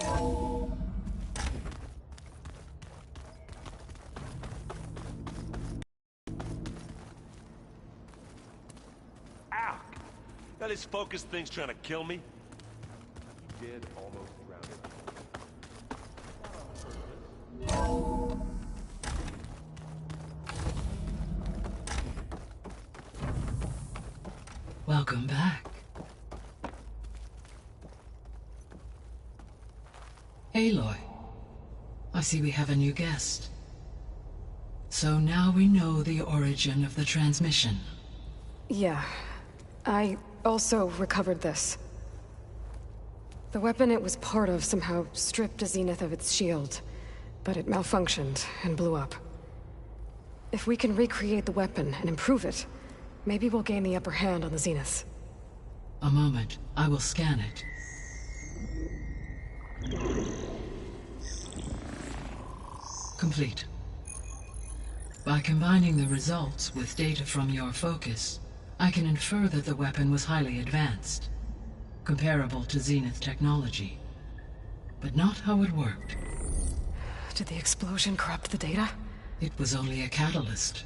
Ow! Now this focus thing's trying to kill me. He did almost drown it. Welcome back. Aloy, I see we have a new guest. So now we know the origin of the transmission. Yeah. I also recovered this. The weapon it was part of somehow stripped Zenith of its shield, but it malfunctioned and blew up. If we can recreate the weapon and improve it, maybe we'll gain the upper hand on the Zeniths. A moment. I will scan it. Complete. By combining the results with data from your focus, I can infer that the weapon was highly advanced, comparable to Zenith technology, but not how it worked. Did the explosion corrupt the data? It was only a catalyst.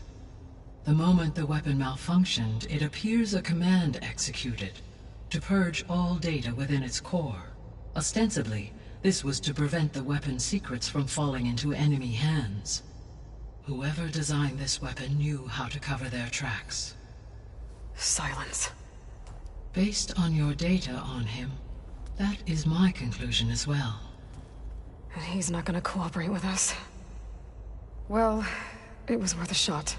The moment the weapon malfunctioned, it appears a command executed to purge all data within its core. Ostensibly, this was to prevent the weapon's secrets from falling into enemy hands. Whoever designed this weapon knew how to cover their tracks. Silence. Based on your data on him, that is my conclusion as well. And he's not gonna cooperate with us. Well, it was worth a shot.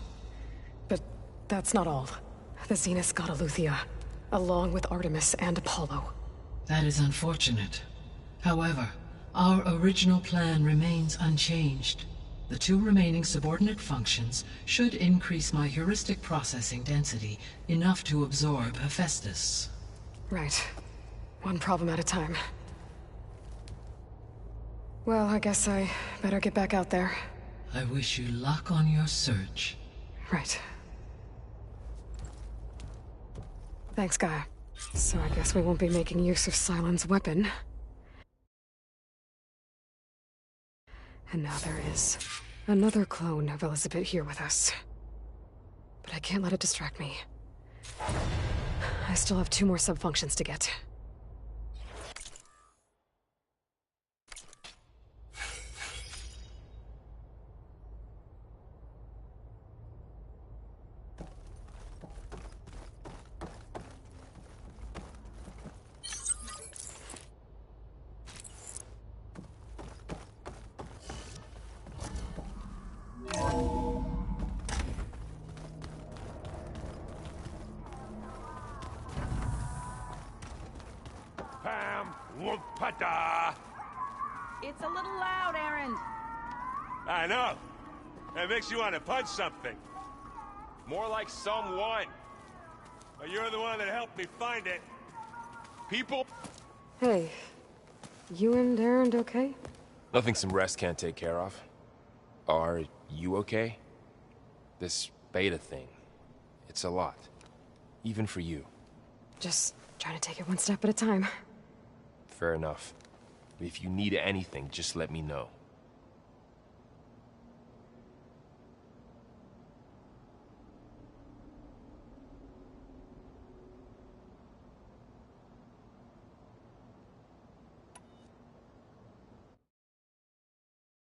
But that's not all. The Zeniths got Eleuthia, along with Artemis and Apollo. That is unfortunate. However, our original plan remains unchanged. The 2 remaining subordinate functions should increase my heuristic processing density enough to absorb Hephaestus. Right. One problem at a time. Well, I guess I better get back out there. I wish you luck on your search. Right. Thanks, Gaia. So I guess we won't be making use of Cylon's weapon. And now there is another clone of Elizabeth here with us. But I can't let it distract me. I still have 2 more subfunctions to get. It's a little loud, Aaron. I know. That makes you want to punch something. More like someone. But you're the one that helped me find it. People? Hey, you and Aaron okay? Nothing some rest can't take care of. Are you okay? This beta thing, it's a lot. Even for you. Just trying to take it one step at a time. Fair enough. If you need anything, just let me know.